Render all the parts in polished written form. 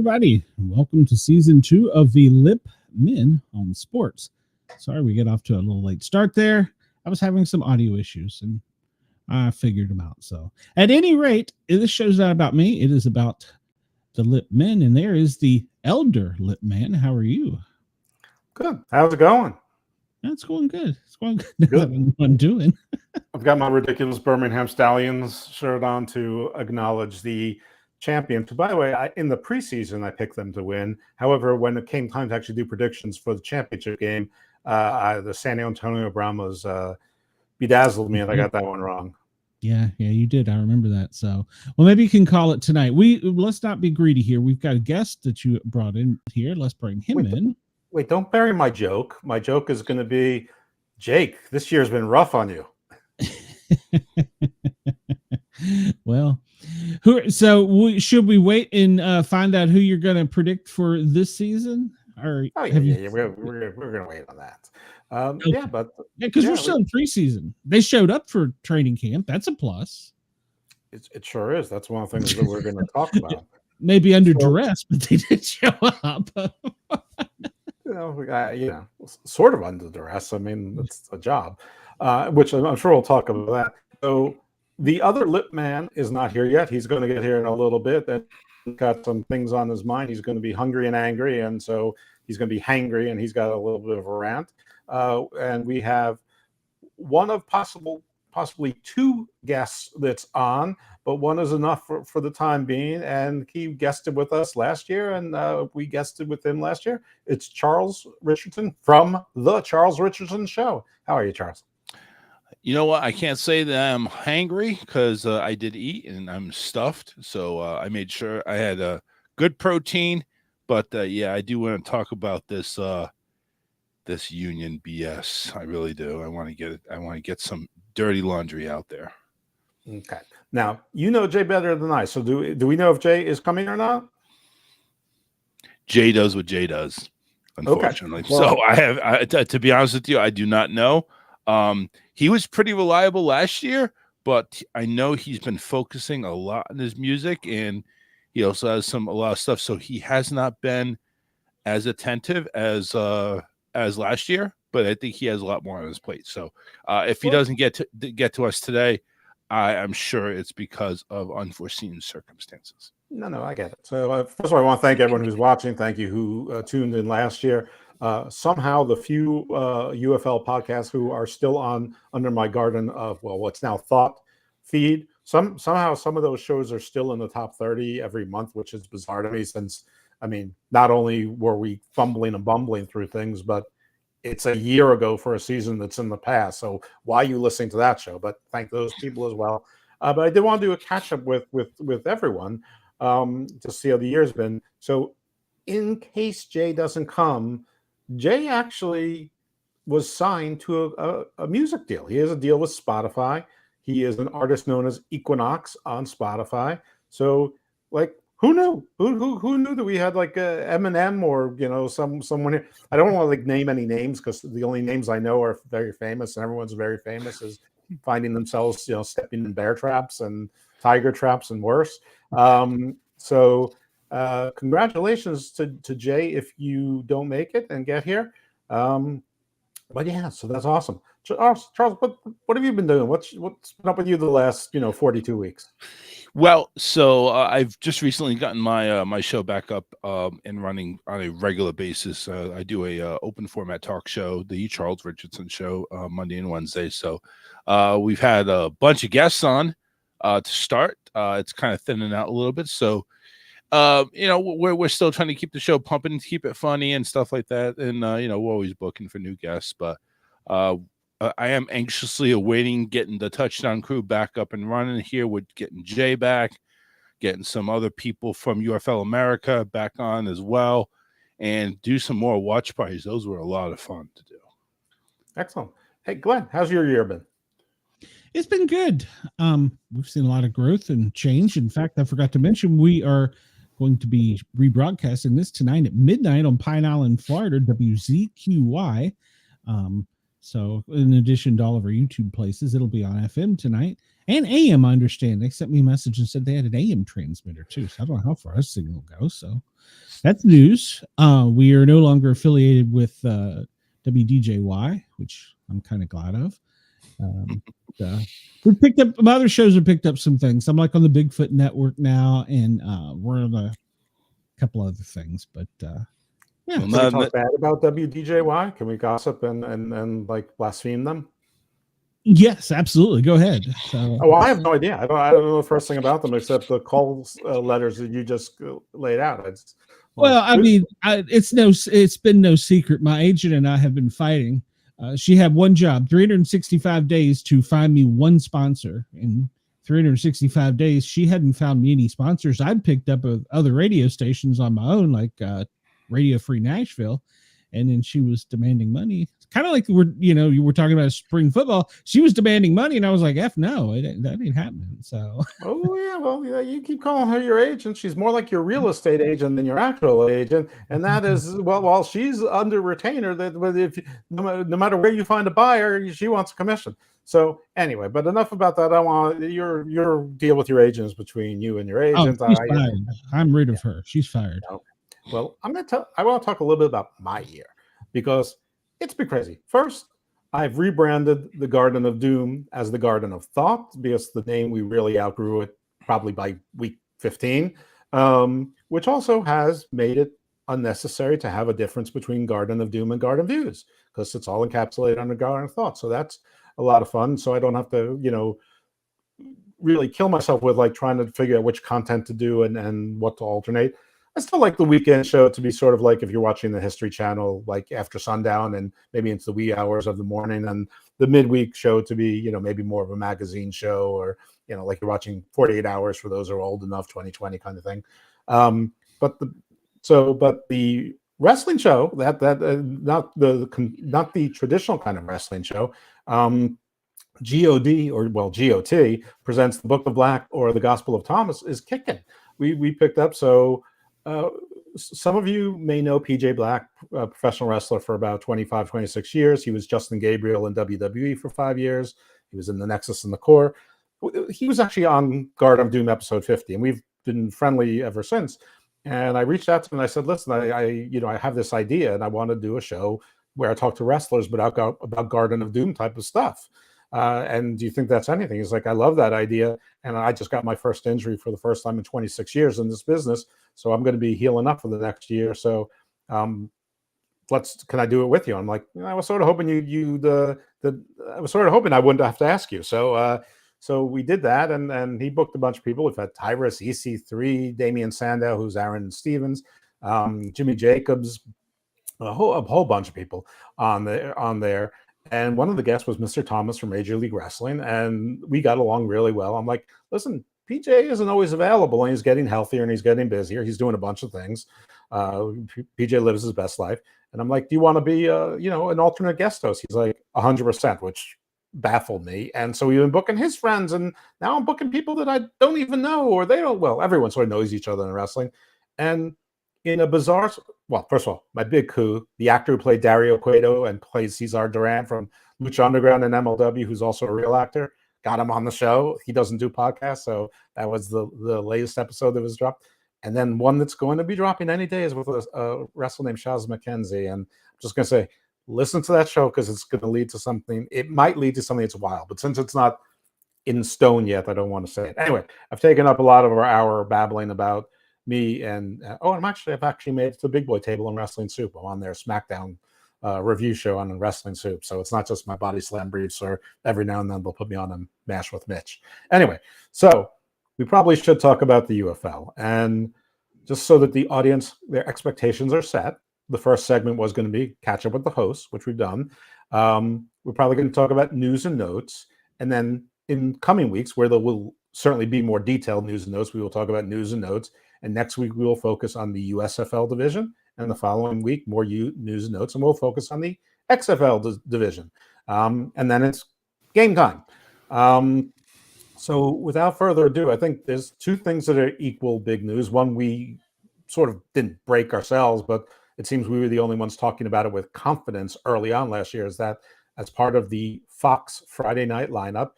everybody. Welcome to season 2 of the LIPP Men on Sports. Sorry we get off to a little late start there. I was having some audio issues and I figured them out. So at any rate, this show's not about me. It is about the LIPP Men, and there is the elder LIPP Man. How are you? Good. How's it going? It's going good. It's going good. What I'm doing. I've got my ridiculous Birmingham Stallions shirt on to acknowledge the champions. By the way, in the preseason, I picked them to win. However, when it came time to actually do predictions for the championship game, the San Antonio Brahmas bedazzled me, and I got that one wrong. Yeah, you did. I remember that. So, well, maybe you can call it tonight. Let's not be greedy here. We've got a guest that you brought in here. Let's bring him in. Wait, don't bury my joke. My joke is going to be, Jake, this year's been rough on you. Well, should we wait and find out who you're going to predict for this season? Or we're going to wait on that. Okay. Because we're still in preseason. They showed up for training camp. That's a plus. It sure is. That's one of the things that we're going to talk about. Maybe under duress, but they did show up. Sort of under duress. I mean, it's a job, which I'm sure we'll talk about that. So the other LIPP Man is not here yet. He's going to get here in a little bit. And got some things on his mind. He's going to be hungry and angry, and so he's going to be hangry, and he's got a little bit of a rant. And we have one of possibly two guests that's on, but one is enough for the time being. And he guested with us last year, and we guested with him last year. It's Charles Richardson from the Charles Richardson Show. How are you, Charles? You know what? I can't say that I'm hangry because I did eat and I'm stuffed. So I made sure I had a good protein. But yeah, I do want to talk about this this union BS. I really do. I want to get it. I want to get some dirty laundry out there. Okay. Now you know Jay better than I. So do we know if Jay is coming or not? Jay does what Jay does, unfortunately. Okay. Well, so I have to be honest with you, I do not know. He was pretty reliable last year, but I know he's been focusing a lot on his music, and he also has a lot of stuff. So he has not been as attentive as last year, but I think he has a lot more on his plate. So if he doesn't get to us today, I'm sure it's because of unforeseen circumstances. No, I get it. So first of all, I want to thank everyone who's watching. Thank you who tuned in last year. Somehow the few UFL podcasts who are still under my garden of, what's now Thought feed, somehow some of those shows are still in the top 30 every month, which is bizarre to me since, I mean, not only were we fumbling and bumbling through things, but it's a year ago for a season that's in the past. So why are you listening to that show? But thank those people as well. But I did want to do a catch up with everyone to see how the year's been. So in case Jay doesn't come, Jay actually was signed to a music deal. He has a deal with Spotify. He is an artist known as Equinox on Spotify. So, like, who knew? Who knew that we had like Eminem or someone here? I don't want to like name any names because the only names I know are very famous, and everyone's very famous is finding themselves stepping in bear traps and tiger traps and worse. Congratulations to Jay if you don't make it and get here. But yeah, so that's awesome. Charles, what have you been doing? What's been up with you the last 42 weeks? Well, so I've just recently gotten my show back up and running on a regular basis. I do a open format talk show, the Charles Richardson Show, Monday and Wednesday. So we've had a bunch of guests on to start. It's kind of thinning out a little bit. So we're still trying to keep the show pumping, keep it funny and stuff like that. And, we're always booking for new guests, but I am anxiously awaiting getting the Touchdown Crew back up and running here with getting Jay back, getting some other people from UFL America back on as well, and do some more watch parties. Those were a lot of fun to do. Excellent. Hey, Glenn, how's your year been? It's been good. We've seen a lot of growth and change. In fact, I forgot to mention we are going to be rebroadcasting this tonight at midnight on Pine Island, Florida, WZQY. So in addition to all of our YouTube places, it'll be on FM tonight and AM. I understand they sent me a message and said they had an AM transmitter too. So I don't know how far our signal goes. So that's news. We are no longer affiliated with WDJY, which I'm kind of glad of. We picked up other shows have picked up some things. I'm like on the Bigfoot Network now, and we're on a couple other things, but yeah. Can we talk bad about WDJY? Can we gossip and like blaspheme them? Yes, absolutely. Go ahead. So, well, I have no idea. I don't know the first thing about them except the call letters that you just laid out. Well, I mean, it's been no secret. My agent and I have been fighting. She had one job, 365 days to find me one sponsor. In 365 days, she hadn't found me any sponsors. I'd picked up other radio stations on my own, like Radio Free Nashville, and then she was demanding money. Kind of like you were talking about spring football. She was demanding money, and I was like, "F no, that ain't happening." So, oh yeah, well, you keep calling her your agent. She's more like your real estate agent than your actual agent, and that is while she's under retainer, that if no matter where you find a buyer, she wants a commission. So anyway, but enough about that. I want your deal with your agent is between you and your agent. She's fired. I'm rid of her. She's fired. Okay. Well, I want to talk a little bit about my year because it's been crazy. First, I've rebranded the Garden of Doom as the Garden of Thought because the name we really outgrew it probably by week 15, which also has made it unnecessary to have a difference between Garden of Doom and Garden Views because it's all encapsulated under Garden of Thought. So that's a lot of fun. So I don't have to, really kill myself with like trying to figure out which content to do and what to alternate. I still like the weekend show to be sort of like if you're watching the History Channel, like after sundown and maybe into the wee hours of the morning, and the midweek show to be, maybe more of a magazine show or, like you're watching 48 Hours for those who are old enough, 2020 kind of thing. But the wrestling show not the traditional kind of wrestling show, GOT presents the Book of Black or the Gospel of Thomas is kicking. We picked up some of you may know PJ Black, a professional wrestler for about 25, 26 years. He was Justin Gabriel in WWE for 5 years. He was in the Nexus and the Core. He was actually on Garden of Doom episode 50, and we've been friendly ever since. And I reached out to him and I said, listen, I have this idea and I want to do a show where I talk to wrestlers about Garden of Doom type of stuff. And do you think that's anything? He's like, I love that idea. And I just got my first injury for the first time in 26 years in this business. So I'm going to be healing up for the next year. So can I do it with you? I'm like, I was sort of hoping I was sort of hoping I wouldn't have to ask you. So we did that. And he booked a bunch of people. We've had Tyrus, EC3, Damian Sandow, who's Aaron Stevens, Jimmy Jacobs, a whole bunch of people on there. And one of the guests was Mr. Thomas from Major League Wrestling, and we got along really well. I'm like, listen, PJ isn't always available, and he's getting healthier, and he's getting busier. He's doing a bunch of things. PJ lives his best life. And I'm like, do you want to be, an alternate guest host? He's like, 100%, which baffled me. And so we've been booking his friends, and now I'm booking people that I don't even know, or they don't. Well, everyone sort of knows each other in wrestling. And in a bizarre, well, first of all, my big coup, the actor who played Dario Cueto and plays Cesar Duran from Lucha Underground and MLW, who's also a real actor, got him on the show. He doesn't do podcasts, so that was the latest episode that was dropped. And then one that's going to be dropping any day is with a wrestler named Shaz McKenzie. And I'm just going to say, listen to that show because it's going to lead to something. It might lead to something that's wild, but since it's not in stone yet, I don't want to say it. Anyway, I've taken up a lot of our hour babbling about me and I've actually made it to the Big Boy Table on Wrestling Soup. I'm on their SmackDown review show on Wrestling Soup, so it's not just my Body Slam briefs, or every now and then they'll put me on a Mash with Mitch. Anyway, so we probably should talk about the UFL, and just so that the audience, their expectations are set, the first segment was going to be catch up with the hosts, which we've done. We're probably going to talk about news and notes, and then in coming weeks, where there will certainly be more detailed news and notes, we will talk about news and notes. And next week, we will focus on the USFL division. And the following week, more news and notes. And we'll focus on the XFL division. And then it's game time. So without further ado, I think there's two things that are equal big news. One, we sort of didn't break ourselves, but it seems we were the only ones talking about it with confidence early on last year, is that as part of the Fox Friday night lineup,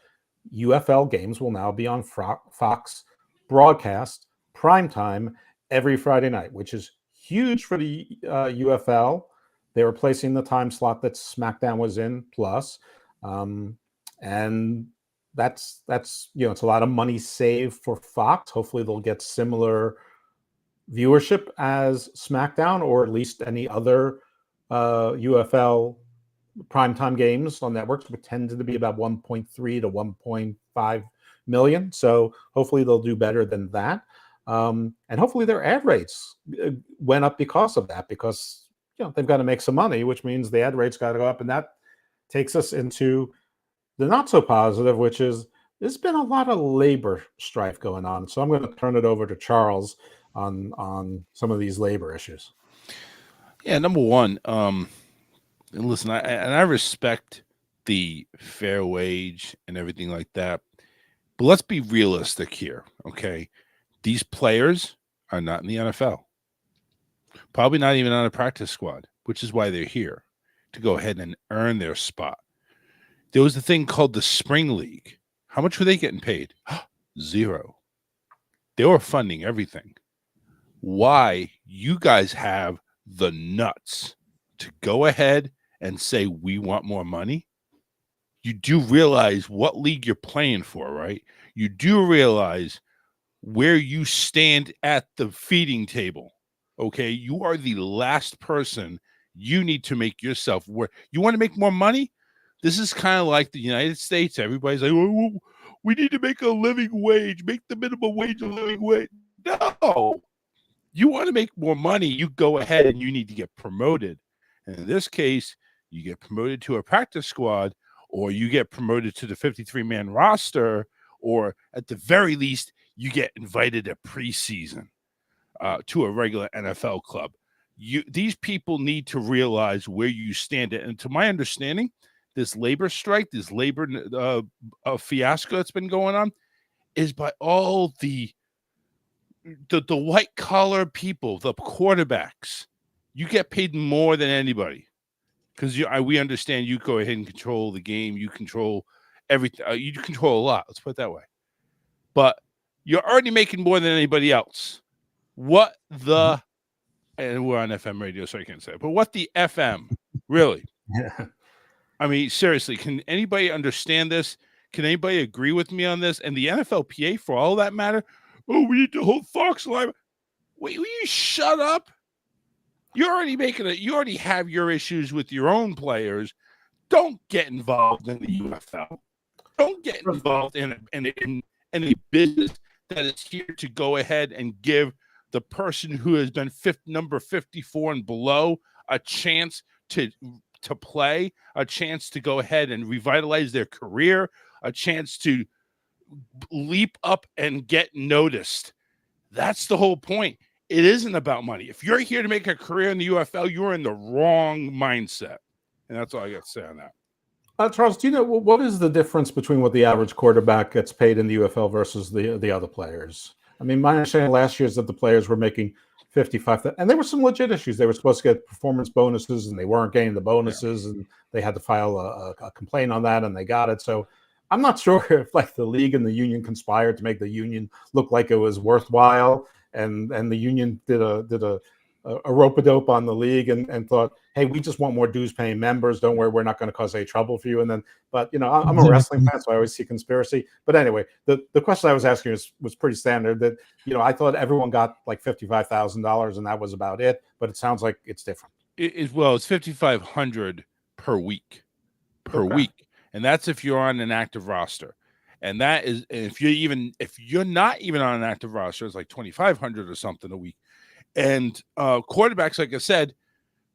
UFL games will now be on Fox broadcast primetime every Friday night, which is huge for the UFL. They're replacing the time slot that SmackDown was in, plus, and that's it's a lot of money saved for Fox. Hopefully, they'll get similar viewership as SmackDown, or at least any other UFL primetime games on networks, which tend to be about 1.3 to 1.5 million. So hopefully they'll do better than that. And hopefully their ad rates went up because of that, because they've got to make some money, which means the ad rates got to go up. And that takes us into the not so positive, which is there's been a lot of labor strife going on. So I'm going to turn it over to Charles on some of these labor issues. Yeah, number one, and listen, I respect the fair wage and everything like that, but let's be realistic here, okay? These players are not in the NFL, probably not even on a practice squad, which is why they're here, to go ahead and earn their spot. There was a thing called the Spring League. How much were they getting paid? Zero. They were funding everything. Why you guys have the nuts to go ahead and say we want more money? You do realize what league you're playing for, right? You do realize where you stand at the feeding table, okay? You are the last person. You need to make yourself work. You want to make more money? This is kind of like the United States. Everybody's like, oh, we need to make a living wage, make the minimum wage a living wage. No. You want to make more money, you go ahead and you need to get promoted. And in this case, you get promoted to a practice squad, or you get promoted to the 53-man roster, or at the very least, you get invited to preseason to a regular NFL club. These people need to realize where you stand. And to my understanding, this labor strike, this labor fiasco that's been going on is by all the white-collar people, the quarterbacks. You get paid more than anybody because we understand you go ahead and control the game. You control everything. You control a lot. Let's put it that way. But you're already making more than anybody else. What the – and we're on FM radio, so I can't say it. But what the FM, really? Yeah. I mean, seriously, can anybody understand this? Can anybody agree with me on this? And the NFLPA, for all that matter, oh, we need to hold Fox live. Wait, will you shut up? You're already making it. You already have your issues with your own players. Don't get involved in the UFL. Don't get involved in a business that is here to go ahead and give the person who has been number 54 and below a chance to play, a chance to go ahead and revitalize their career, a chance to leap up and get noticed. That's the whole point. It isn't about money. If you're here to make a career in the UFL, you're in the wrong mindset. And that's all I got to say on that. Charles, do you know what is the difference between what the average quarterback gets paid in the UFL versus the other players? I mean, my understanding last year is that the players were making 55, and there were some legit issues. They were supposed to get performance bonuses, and they weren't getting the bonuses, and they had to file a complaint on that, and they got it. So I'm not sure if like the league and the union conspired to make the union look like it was worthwhile, and the union did a rope-a-dope on the league and thought, hey, we just want more dues-paying members. Don't worry, we're not going to cause any trouble for you. And then, but I'm a wrestling fan, so I always see conspiracy. But anyway, the question I was asking was pretty standard. That I thought everyone got like $55,000, and that was about it. But it sounds like it's different. It's $5,500 per week, and that's if you're on an active roster. And that is, if you're not even on an active roster, it's like $2,500 or something a week. And quarterbacks, like I said,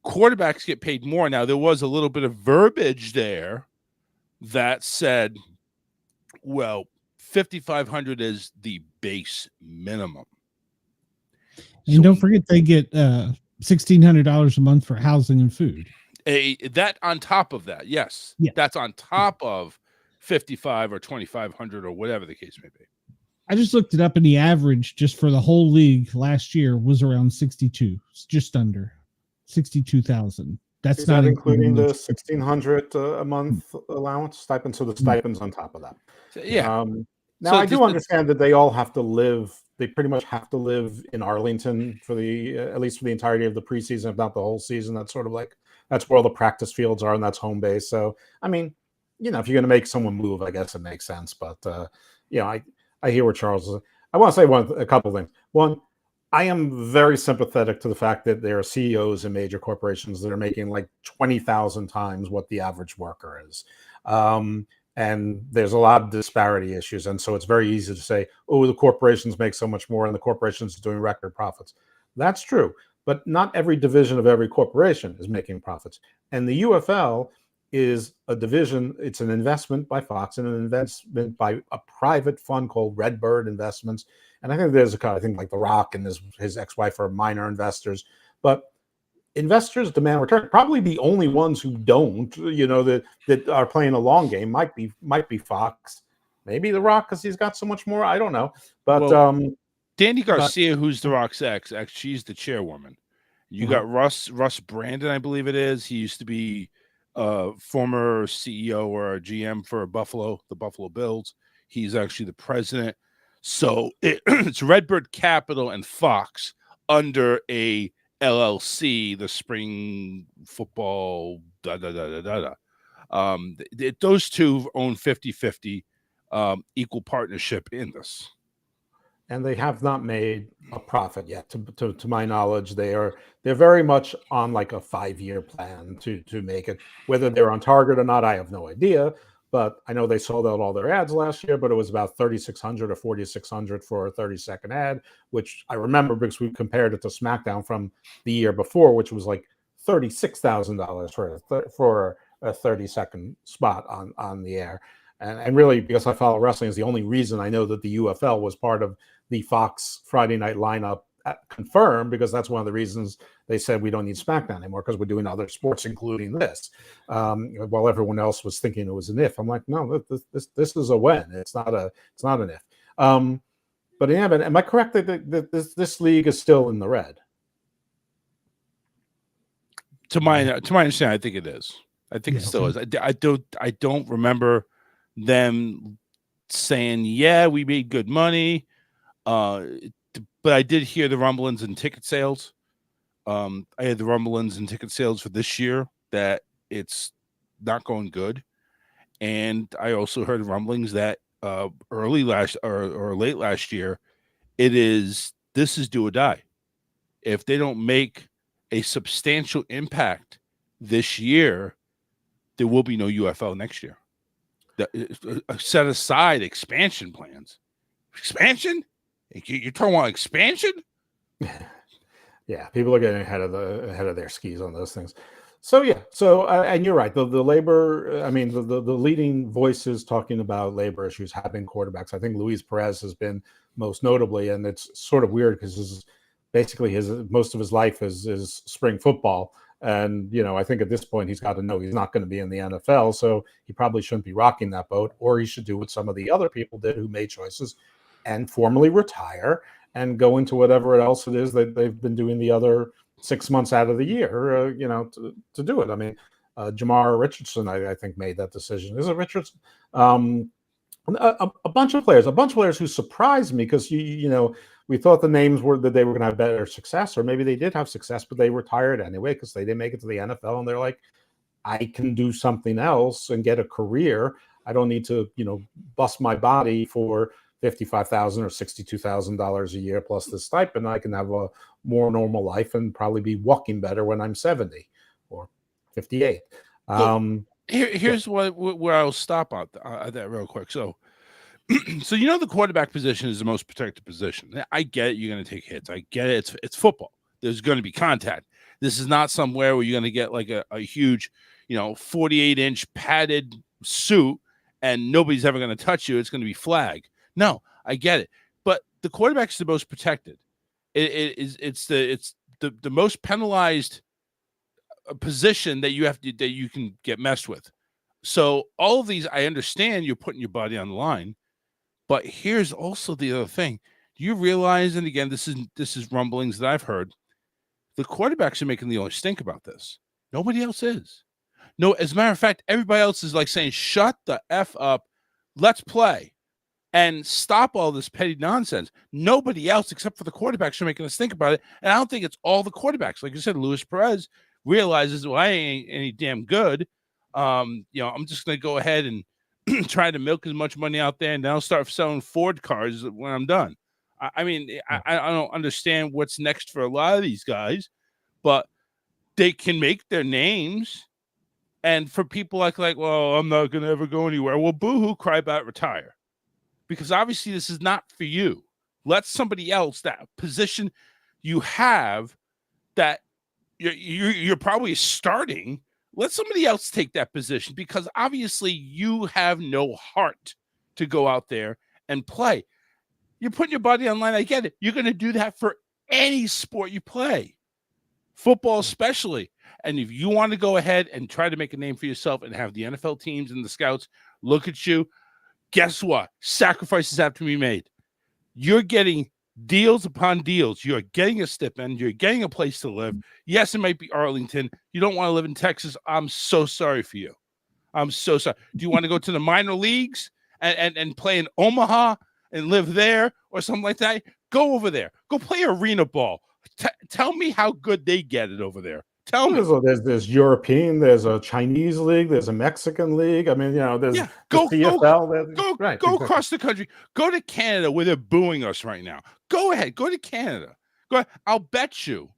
quarterbacks get paid more. Now, there was a little bit of verbiage there that said, well, $5,500 is the base minimum. And don't forget, they get $1,600 a month for housing and food. That on top of that, yes. Yeah. That's on top of $5,500 or $2,500 or whatever the case may be. I just looked it up, and the average just for the whole league last year was around 62, just under 62,000. That's Is not that including the the 1,600 a month allowance stipend? So the stipends on top of that. So, yeah. Now So I do understand that they all have to live. They pretty much have to live in Arlington for the at least for the entirety of the preseason, if not the whole season. That's sort of like that's where all the practice fields are, and that's home base. So I mean, if you're going to make someone move, I guess it makes sense. But I hear what Charles is. I want to say a couple of things. One, I am very sympathetic to the fact that there are CEOs in major corporations that are making like 20,000 times what the average worker is. And there's a lot of disparity issues. And so it's very easy to say, oh, the corporations make so much more and the corporations are doing record profits. That's true. But not every division of every corporation is making profits. And the UFL is a division. It's an investment by Fox and an investment by a private fund called Redbird Investments. And I think I think like The Rock and his ex-wife are minor investors. But investors demand return. Probably the only ones who don't, that are playing a long game might be Fox, maybe The Rock because he's got so much more. I don't know, but Danny Garcia, who's The Rock's ex, she's the chairwoman. You got Russ Brandon, I believe it is. He used to be former CEO or GM for the Buffalo Bills. He's actually the president. So it's Redbird Capital and Fox under a LLC, the Spring Football, those two own 50-50 equal partnership in this. And they have not made a profit yet. To my knowledge, they're very much on like a 5-year plan to make it. Whether they're on target or not, I have no idea. But I know they sold out all their ads last year, but it was about 3,600 or 4,600 for a 30-second ad, which I remember because we compared it to SmackDown from the year before, which was like $36,000 for a 30-second spot on the air. And really, because I follow wrestling, is the only reason I know that the UFL was part of the Fox Friday night lineup confirmed, because that's one of the reasons they said we don't need SmackDown anymore, because we're doing other sports, including this. While everyone else was thinking it was an if, I'm like, no, this is a when. It's not an if. But yeah, am I correct that this league is still in the red? To my understanding, I think it is. I think it still is. I don't remember them saying, yeah, we made good money. But I did hear the rumblings in ticket sales. I had the rumblings in ticket sales for this year that it's not going good. And I also heard rumblings that early last or late last year, this is do or die. If they don't make a substantial impact this year, there will be no UFL next year. Set aside expansion plans. Expansion? You're talking about expansion? Yeah, people are getting ahead of their skis on those things. So yeah, and you're right. The labor, I mean, the leading voices talking about labor issues have been quarterbacks. I think Luis Perez has been most notably, and it's sort of weird because basically most of his life is spring football. And, I think at this point he's got to know he's not going to be in the NFL. So he probably shouldn't be rocking that boat, or he should do what some of the other people did who made choices and formally retire and go into whatever else it is that they've been doing the other 6 months out of the year, to do it. I mean, Jamar Richardson, I think, made that decision. Is it Richardson? A bunch of players who surprised me because, we thought the names were that they were going to have better success, or maybe they did have success, but they retired anyway because they didn't make it to the NFL. And they're like, I can do something else and get a career. I don't need to, bust my body for $55,000 or $62,000 a year plus the stipend. I can have a more normal life and probably be walking better when I'm 70 or 58. Here's where I'll stop at that real quick. So the quarterback position is the most protected position. I get it. You're going to take hits. I get it. It's football. There's going to be contact. This is not somewhere where you're going to get like a huge, 48-inch padded suit and nobody's ever going to touch you. It's going to be flag. No, I get it. But the quarterback's the most protected. It's the most penalized position that you can get messed with. So all of these, I understand you're putting your body on the line, but here's also the other thing. Do you realize, and again, this is rumblings that I've heard, the quarterbacks are making the only stink about this. Nobody else is. No, as a matter of fact, everybody else is like saying, shut the F up. Let's play and stop all this petty nonsense. Nobody else except for the quarterbacks are making us think about it. And I don't think it's all the quarterbacks. Like you said, Luis Perez realizes, well, I ain't any damn good. I'm just going to go ahead and try to milk as much money out there, and then I'll start selling Ford cars when I'm done. I don't understand what's next for a lot of these guys, but they can make their names. And for people like, well, I'm not going to ever go anywhere. Well, boo-hoo, cry about it, retire. Because obviously this is not for you. Let somebody else, that position you have that you're probably starting, let somebody else take that position, because obviously you have no heart to go out there and play. You're putting your body online. I get it. You're going to do that for any sport you play, football especially. And if you want to go ahead and try to make a name for yourself and have the NFL teams and the scouts look at you, guess what? Sacrifices have to be made. You're getting deals upon deals. You're getting a stipend. You're getting a place to live. Yes, it might be Arlington. You don't want to live in Texas. I'm so sorry for you. I'm so sorry. Do you want to go to the minor leagues and play in Omaha and live there or something like that? Go over there. Go play arena ball. Tell me how good they get it over there. Tell me. There's European, there's a Chinese league, there's a Mexican league. I mean, there's the CFL. Go across the country. Go to Canada where they're booing us right now. Go ahead. Go to Canada. Go ahead. I'll bet you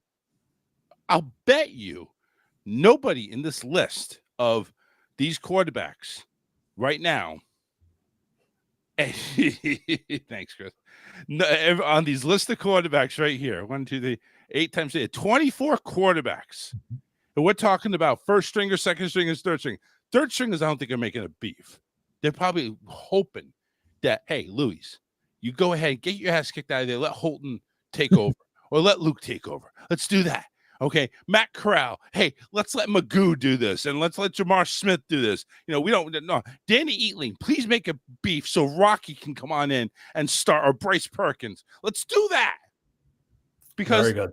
nobody in this list of these quarterbacks right now. Thanks, Chris. No, on these list of quarterbacks right here, 1, 2, 3, 8 times 8, 24 quarterbacks. And we're talking about first stringers, second stringers, third string. Third stringers, I don't think are making a beef. They're probably hoping that, hey, Louis, you go ahead and get your ass kicked out of there. Let Holton take over or let Luke take over. Let's do that. Okay, Matt Corral. Hey, let's let Magoo do this, and let's let Jamar Smith do this. We don't know. Danny Eatling, please make a beef so Rocky can come on in and start, or Bryce Perkins. Let's do that. Because very good.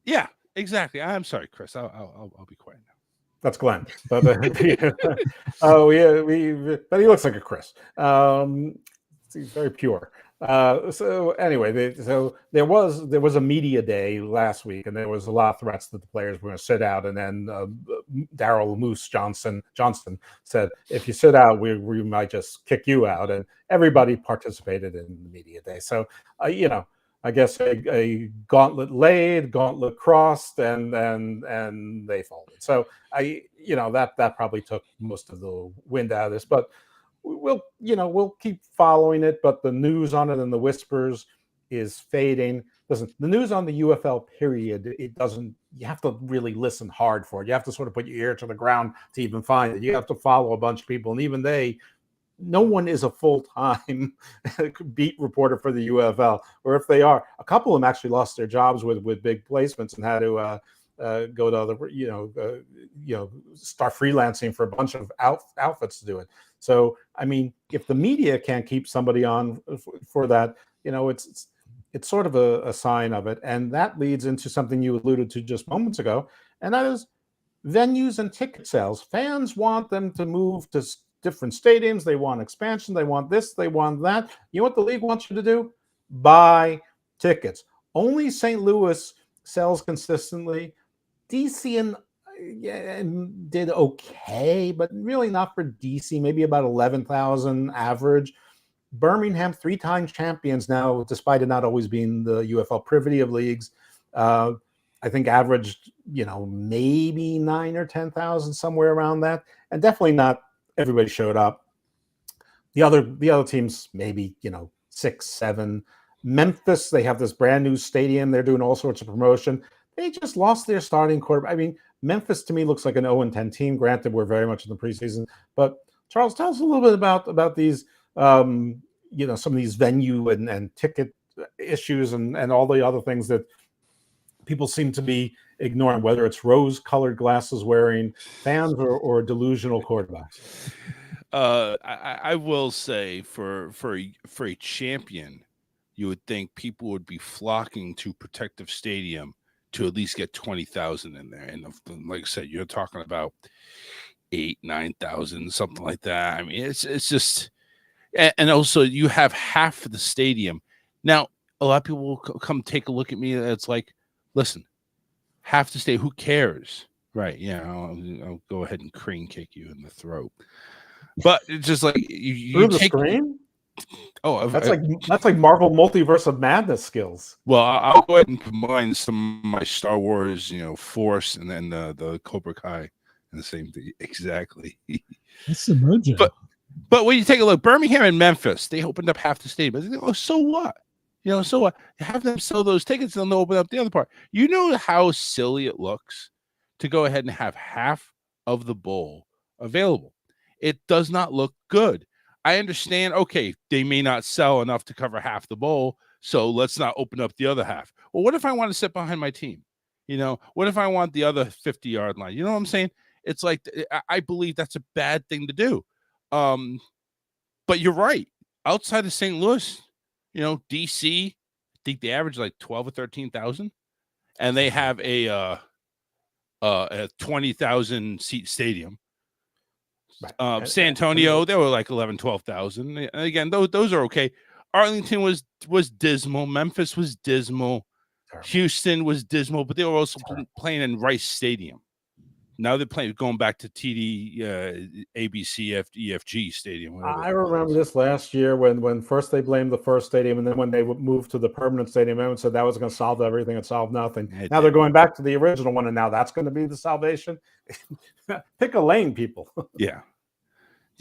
Yeah, exactly. I'm sorry, Chris. I'll be quiet now. That's Glenn. But oh yeah, but he looks like a Chris. He's very pure. So anyway, there was a media day last week, and there was a lot of threats that the players were going to sit out. And then Daryl Moose Johnston said, if you sit out, we might just kick you out. And everybody participated in the media day. So I guess a gauntlet laid, gauntlet crossed, and they folded. So that probably took most of the wind out of this, but we'll keep following it. But the news on it and the whispers is fading. Listen, the news on the UFL period, it doesn't. You have to really listen hard for it. You have to sort of put your ear to the ground to even find it. You have to follow a bunch of people, and even no one is a full-time beat reporter for the UFL, or if they are, a couple of them actually lost their jobs with big placements and had to go to other, start freelancing for a bunch of outfits to do it. So, I mean, if the media can't keep somebody on for that, it's sort of a sign of it. And that leads into something you alluded to just moments ago, and that is venues and ticket sales. Fans want them to move to different stadiums. They want expansion. They want this. They want that. You know what the league wants you to do? Buy tickets. Only St. Louis sells consistently. DC did okay, but really not for DC. Maybe about 11,000 average. Birmingham, 3-time champions now, despite it not always being the UFL privity of leagues. I think averaged, maybe 9 or 10,000, somewhere around that, and definitely not everybody showed up. The other teams, maybe 6, 7. Memphis, they have this brand new stadium. They're doing all sorts of promotion. They just lost their starting quarterback. I mean, Memphis to me looks like an 0-10 team. Granted, we're very much in the preseason. But Charles, tell us a little bit about these, some of these venue and ticket issues and all the other things that people seem to be ignoring, whether it's rose-colored glasses wearing fans or delusional quarterbacks. I will say for a champion, you would think people would be flocking to Protective Stadium to at least get 20,000 in there. And like I said, you're talking about 8,000-9,000, something like that. I mean, it's just, and also you have half of the stadium. Now, a lot of people will come take a look at me. It's like, listen, half the stadium, who cares? Right. Yeah. I'll go ahead and crane kick you in the throat. But it's just like you the take screen. Oh, that's like Marvel Multiverse of Madness skills. Well, I'll go ahead and combine some of my Star Wars, Force, and then the Cobra Kai, and the same thing exactly. That's the mojo. But when you take a look, Birmingham and Memphis, they opened up half the stadium. Oh, so what? So what? Have them sell those tickets, and they'll open up the other part. You know how silly it looks to go ahead and have half of the bowl available. It does not look good. I understand, okay, they may not sell enough to cover half the bowl, so let's not open up the other half. Well, what if I want to sit behind my team? What if I want the other 50-yard line? You know what I'm saying? It's like, I believe that's a bad thing to do. But you're right. Outside of St. Louis, DC, I think they average like 12 or 13,000, and they have a 20,000 seat stadium. Right. San Antonio, they were like 11, 12,000. And again, those are okay. Arlington was dismal. Memphis was dismal. Terrible. Houston was dismal, but they were also playing in Rice Stadium. Now they're going back to TD, ABC, EFG Stadium. I remember this last year when first they blamed the first stadium, and then when they moved to the permanent stadium, everyone said that was going to solve everything. It solved nothing. Now they're going back to the original one, and now that's going to be the salvation. Pick a lane, people. Yeah.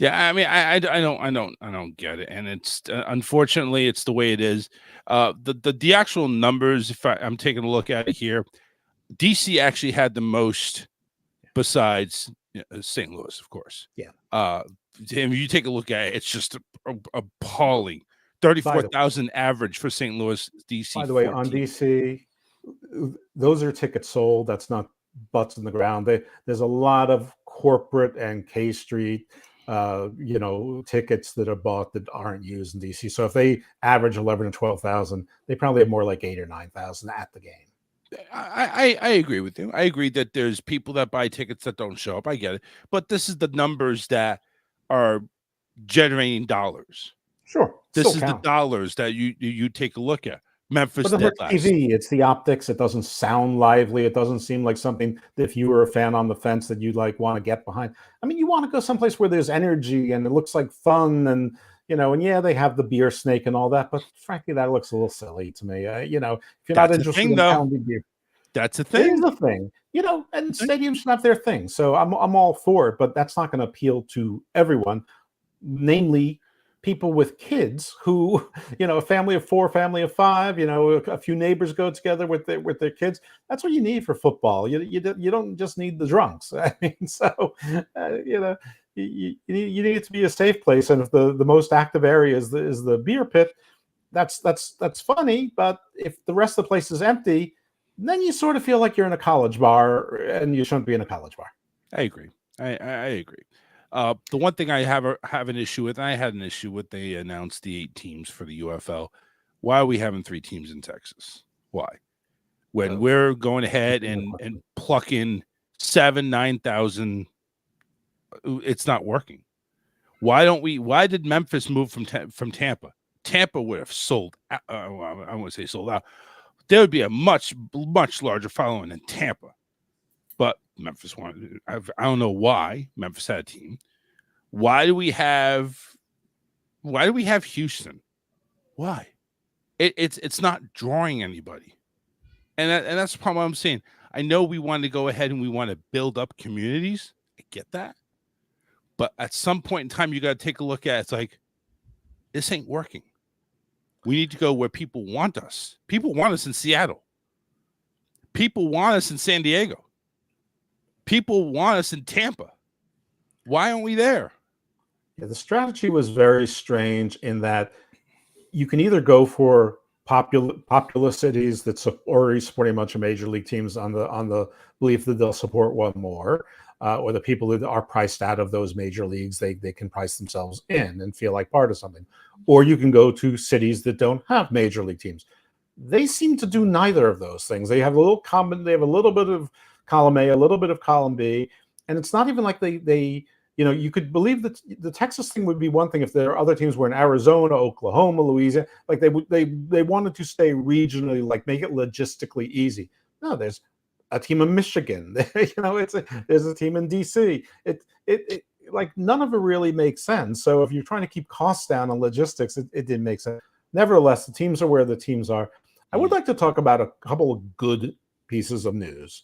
I mean, I don't get it, and it's unfortunately it's the way it is. The actual numbers, if I'm taking a look at it here, DC actually had the most. Besides St. Louis, of course. Yeah. If you take a look at it, it's just appalling. 34,000 average for St. Louis, DC. By the way, 14. On DC, those are tickets sold. That's not butts in the ground. There's a lot of corporate and K Street, tickets that are bought that aren't used in DC. So if they average 11 or 12,000, they probably have more like 8 or 9,000 at the game. I agree with you. I agree that there's people that buy tickets that don't show up. I get it. But this is the numbers that are generating dollars. Sure. This is the dollars that you take a look at. Memphis did last. TV, it's the optics. It doesn't sound lively. It doesn't seem like something that if you were a fan on the fence that you'd like want to get behind. I mean, you want to go someplace where there's energy and it looks like fun and and they have the beer snake and all that, but frankly, that looks a little silly to me. If you're not interested in pounding beer, that's a thing. It is a thing, and stadiums should have their thing. So I'm all for it, but that's not going to appeal to everyone, namely people with kids who, a family of 4, family of 5, a few neighbors go together with their kids. That's what you need for football. You don't just need the drunks. I mean, so You need it to be a safe place, and if the most active area is the beer pit, that's funny. But if the rest of the place is empty, then you sort of feel like you're in a college bar, and you shouldn't be in a college bar. I agree. I agree. The one thing I have an issue with, and I had an issue with, they announced the 8 teams for the UFL. Why are we having 3 teams in Texas? Why? When we're going ahead and plucking 7,000-9,000. It's not working. Why did Memphis move from Tampa? Tampa would have sold. I wouldn't say sold out. There would be a much larger following in Tampa, but Memphis wanted. I don't know why Memphis had a team. Why do we have Houston? Why? It's not drawing anybody, and that's the problem I'm saying. I know we want to go ahead and we want to build up communities. I get that. But at some point in time, you got to take a look at it. It's like, this ain't working. We need to go where people want us. People want us in Seattle. People want us in San Diego. People want us in Tampa. Why aren't we there? Yeah, the strategy was very strange in that you can either go for populous cities that already supporting a bunch of major league teams on the belief that they'll support one more. Or the people that are priced out of those major leagues, they can price themselves in and feel like part of something. Or you can go to cities that don't have major league teams. They seem to do neither of those things. They have a little they have a little bit of column A, a little bit of column B, and it's not even like they you could believe that the Texas thing would be one thing if there are other teams were in Arizona, Oklahoma, Louisiana, like they wanted to stay regionally, like make it logistically easy. No, there's a team in Michigan. There's a team in DC. It like none of it really makes sense. So if you're trying to keep costs down on logistics, it didn't make sense. Nevertheless, the teams are where the teams are. I would like to talk about a couple of good pieces of news,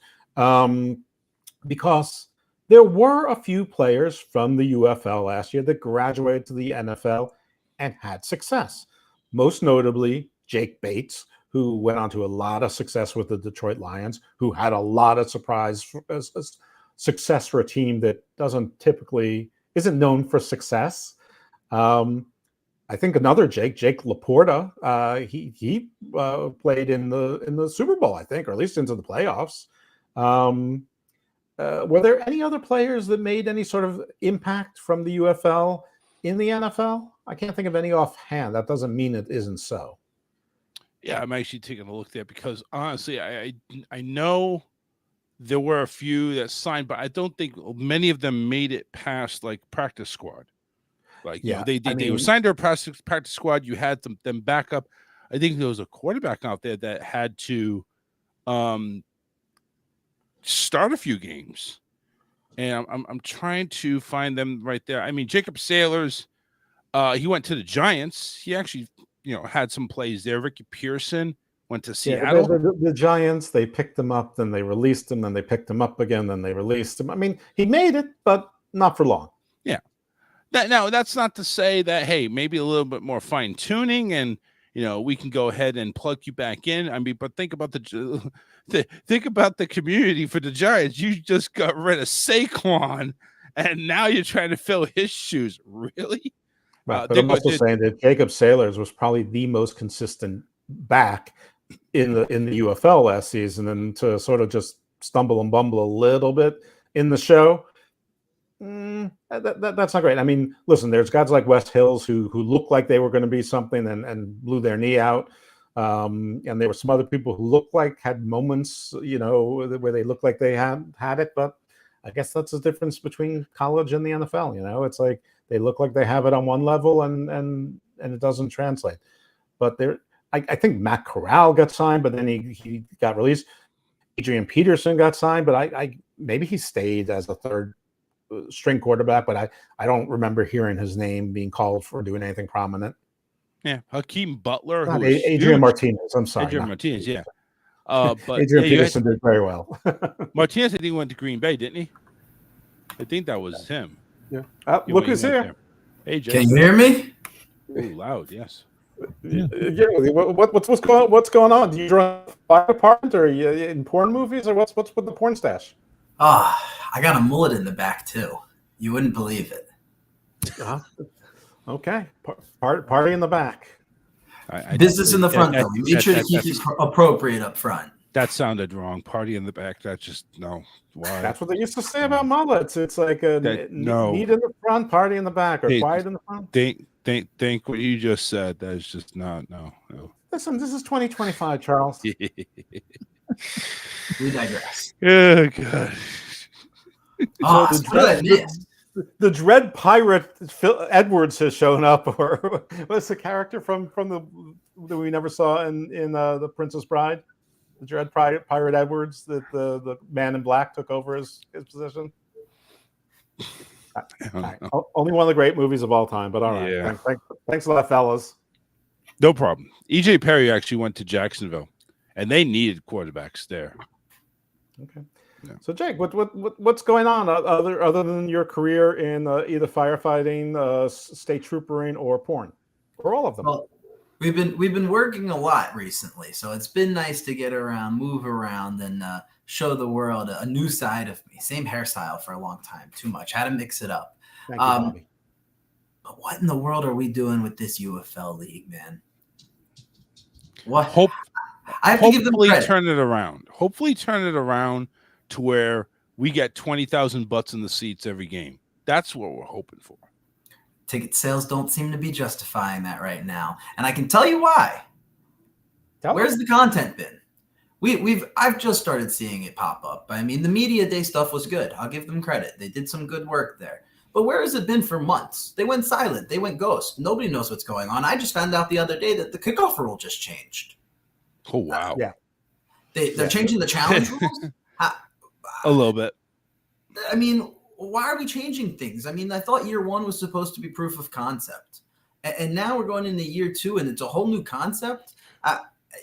because there were a few players from the UFL last year that graduated to the NFL and had success. Most notably, Jake Bates, who went on to a lot of success with the Detroit Lions, who had a lot of success for a team that isn't known for success. I think another Jake Laporta, he played in the Super Bowl, I think, or at least into the playoffs. Were there any other players that made any sort of impact from the UFL in the NFL? I can't think of any offhand. That doesn't mean it isn't so. Yeah, I'm actually taking a look there because honestly, I know there were a few that signed, but I don't think many of them made it past like practice squad. Like, they were signed to a practice squad. You had them back up. I think there was a quarterback out there that had to start a few games, and I'm trying to find them right there. I mean, Jacob Sailors, he went to the Giants. He actually, had some plays there. Ricky Pearson went to Seattle. Yeah, the Giants, they picked him up, then they released him, then they picked him up again, then they released him. I mean, he made it, but not for long. Yeah. Now, that's not to say that, hey, maybe a little bit more fine tuning and, we can go ahead and plug you back in. I mean, but think about the community for the Giants. You just got rid of Saquon, and now you're trying to fill his shoes. Really? Right, but I'm also saying that Jacob Sailors was probably the most consistent back in the UFL last season, and to sort of just stumble and bumble a little bit in the show, that's not great. I mean, listen, there's guys like West Hills who looked like they were going to be something and blew their knee out. And there were some other people who looked like had moments, where they looked like they had it. But I guess that's the difference between college and the NFL. It's like they look like they have it on one level and it doesn't translate. But I think Matt Corral got signed, but then he got released. Adrian Peterson got signed, but I maybe he stayed as a third string quarterback, but I don't remember hearing his name being called for doing anything prominent. Yeah, Hakeem Butler, Adrian Martinez. I'm sorry, Adrian Martinez. Yeah, but Adrian Peterson did very well. Martinez, I think, went to Green Bay, didn't he? I think that was him. Yeah. Look who's here. Hey, Jay. Can you hear me? Ooh, loud, yes. Yeah. What's going on? Do you draw fire department, or are you in porn movies, or what's with the porn stash? I got a mullet in the back too. You wouldn't believe it. Okay, party in the back. Business in the front, though. Make sure to keep it appropriate up front. That sounded wrong. Party in the back. That's just no. Why? That's what they used to say about mullets. It's like neat in the front, party in the back, or quiet in the front. Think what you just said. That's just no. Listen, this is 2025, Charles. We digress. Oh God. The Dread Pirate Phil Edwards has shown up, or what's the character from that we never saw in the Princess Bride? The Dread Pirate Edwards, that the Man in Black took over his position. Right. Only one of the great movies of all time, but all right. Yeah. Thanks a lot, fellas. No problem. EJ Perry actually went to Jacksonville, and they needed quarterbacks there. Okay. Yeah. So, Jake, what's going on other than your career in either firefighting, state troopering, or porn, or all of them? Well, we've been working a lot recently, so it's been nice to get around, move around, and show the world a new side of me. Same hairstyle for a long time, too much. Had to mix it up. Thank you, Bobby. But what in the world are we doing with this UFL league, man? What? I have to give them credit. Turn it around. Hopefully, turn it around to where we get 20,000 butts in the seats every game. That's what we're hoping for. Ticket sales don't seem to be justifying that right now. And I can tell you why. Where's the content been? I've just started seeing it pop up. I mean, the media day stuff was good. I'll give them credit. They did some good work there. But where has it been for months? They went silent. They went ghost. Nobody knows what's going on. I just found out the other day that the kickoff rule just changed. Oh, wow. Yeah. They're changing the challenge rules? A little bit. I mean, why are we changing things? I mean, I thought year one was supposed to be proof of concept. And now we're going into year two, and it's a whole new concept.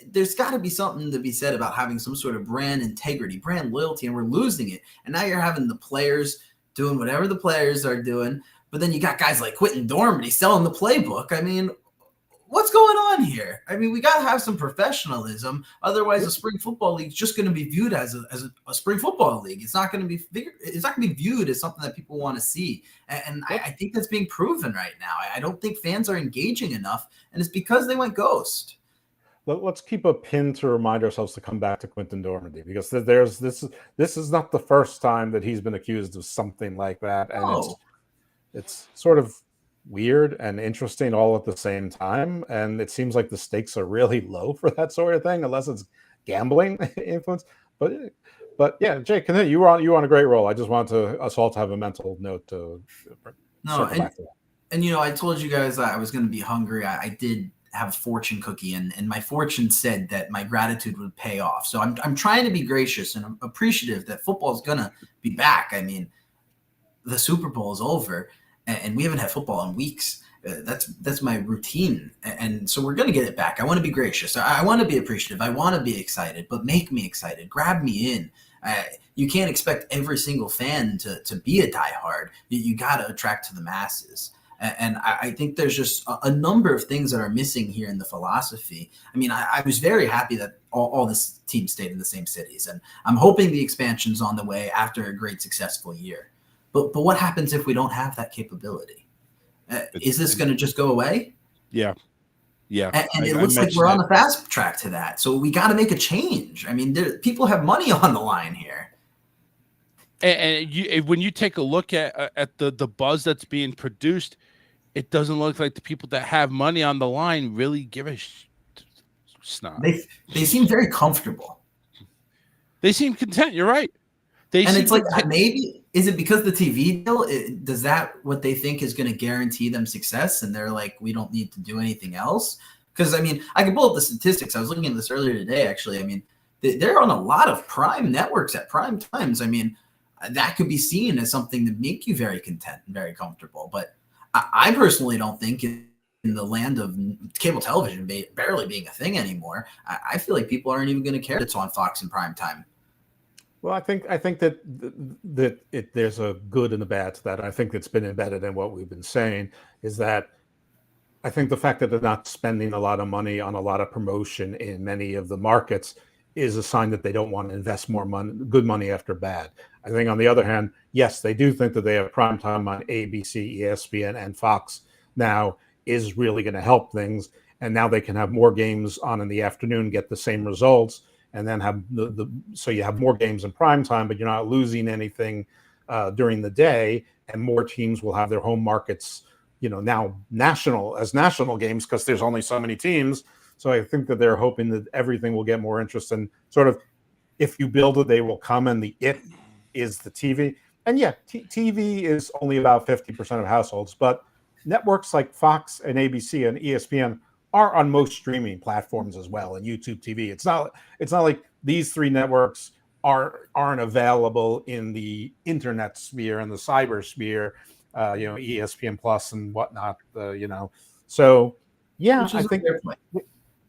There's got to be something to be said about having some sort of brand integrity, brand loyalty, and we're losing it. And now you're having the players doing whatever the players are doing, but then you got guys like Quentin Dormady selling the playbook. I mean, what's going on here? I mean, we got to have some professionalism. Otherwise, a spring football league is just going to be viewed as a spring football league. It's not going to be it's not going to be viewed as something that people want to see. And I think that's being proven right now. I don't think fans are engaging enough, and it's because they went ghost. Let's keep a pin to remind ourselves to come back to Quentin Dormady, because this is not the first time that he's been accused of something like that, and it's sort of weird and interesting all at the same time. And it seems like the stakes are really low for that sort of thing, unless it's gambling influence. But yeah, Jake, continue. You were on a great roll. I just wanted us all to have a mental note to circle back to that. And you know, I told you guys I was going to be hungry. I did have a fortune cookie, and my fortune said that my gratitude would pay off. So I'm trying to be gracious, and I'm appreciative that football is gonna be back. I mean, the Super Bowl is over, and we haven't had football in weeks. That's my routine, and so we're gonna get it back. I want to be gracious. I want to be appreciative. I want to be excited, but make me excited. Grab me in. You can't expect every single fan to be a diehard. You got to attract to the masses. And I think there's just a number of things that are missing here in the philosophy. I mean, I was very happy that all this teams stayed in the same cities, and I'm hoping the expansion's on the way after a great successful year. But what happens if we don't have that capability? Is this going to just go away? Yeah. Yeah. And it looks like we're on the fast track to that. So we got to make a change. I mean, people have money on the line here. And when you take a look at the buzz that's being produced, it doesn't look like the people that have money on the line really give a snot. They seem very comfortable. They seem content. You're right. It's like, maybe, is it because the TV deal? Does that what they think is going to guarantee them success? And they're like, we don't need to do anything else? Because, I mean, I can pull up the statistics. I was looking at this earlier today, actually. I mean, they're on a lot of prime networks at prime times. I mean, that could be seen as something to make you very content and very comfortable. But I personally don't think in the land of cable television barely being a thing anymore, I feel like people aren't even going to care if it's on Fox in prime time. Well, I think that there's a good and a bad to that. I think it's been embedded in what we've been saying is that I think the fact that they're not spending a lot of money on a lot of promotion in many of the markets is a sign that they don't want to invest more money, good money after bad. I think on the other hand, yes, they do think that they have prime time on ABC, ESPN, and Fox now is really going to help things. And now they can have more games on in the afternoon, get the same results, and then have so you have more games in prime time, but you're not losing anything during the day. And more teams will have their home markets, now national games because there's only so many teams. So I think that they're hoping that everything will get more interest, and sort of if you build it, they will come, and it is the TV. And yeah, TV is only about 50% of households, but networks like Fox and ABC and ESPN are on most streaming platforms as well, and YouTube TV. It's not like these three networks aren't available in the internet sphere and the cyber sphere, ESPN Plus and whatnot, So yeah, I think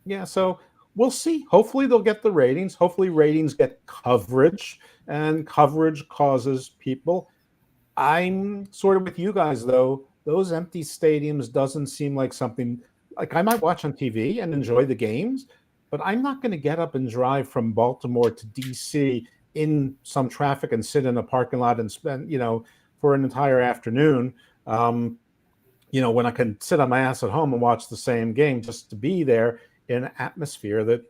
yeah, so we'll see. Hopefully they'll get the ratings. Hopefully ratings get coverage, and coverage causes people. I'm sort of with you guys, though. Those empty stadiums doesn't seem like something like I might watch on TV and enjoy the games, but I'm not going to get up and drive from Baltimore to DC in some traffic and sit in a parking lot and spend, for an entire afternoon. When I can sit on my ass at home and watch the same game just to be there in an atmosphere that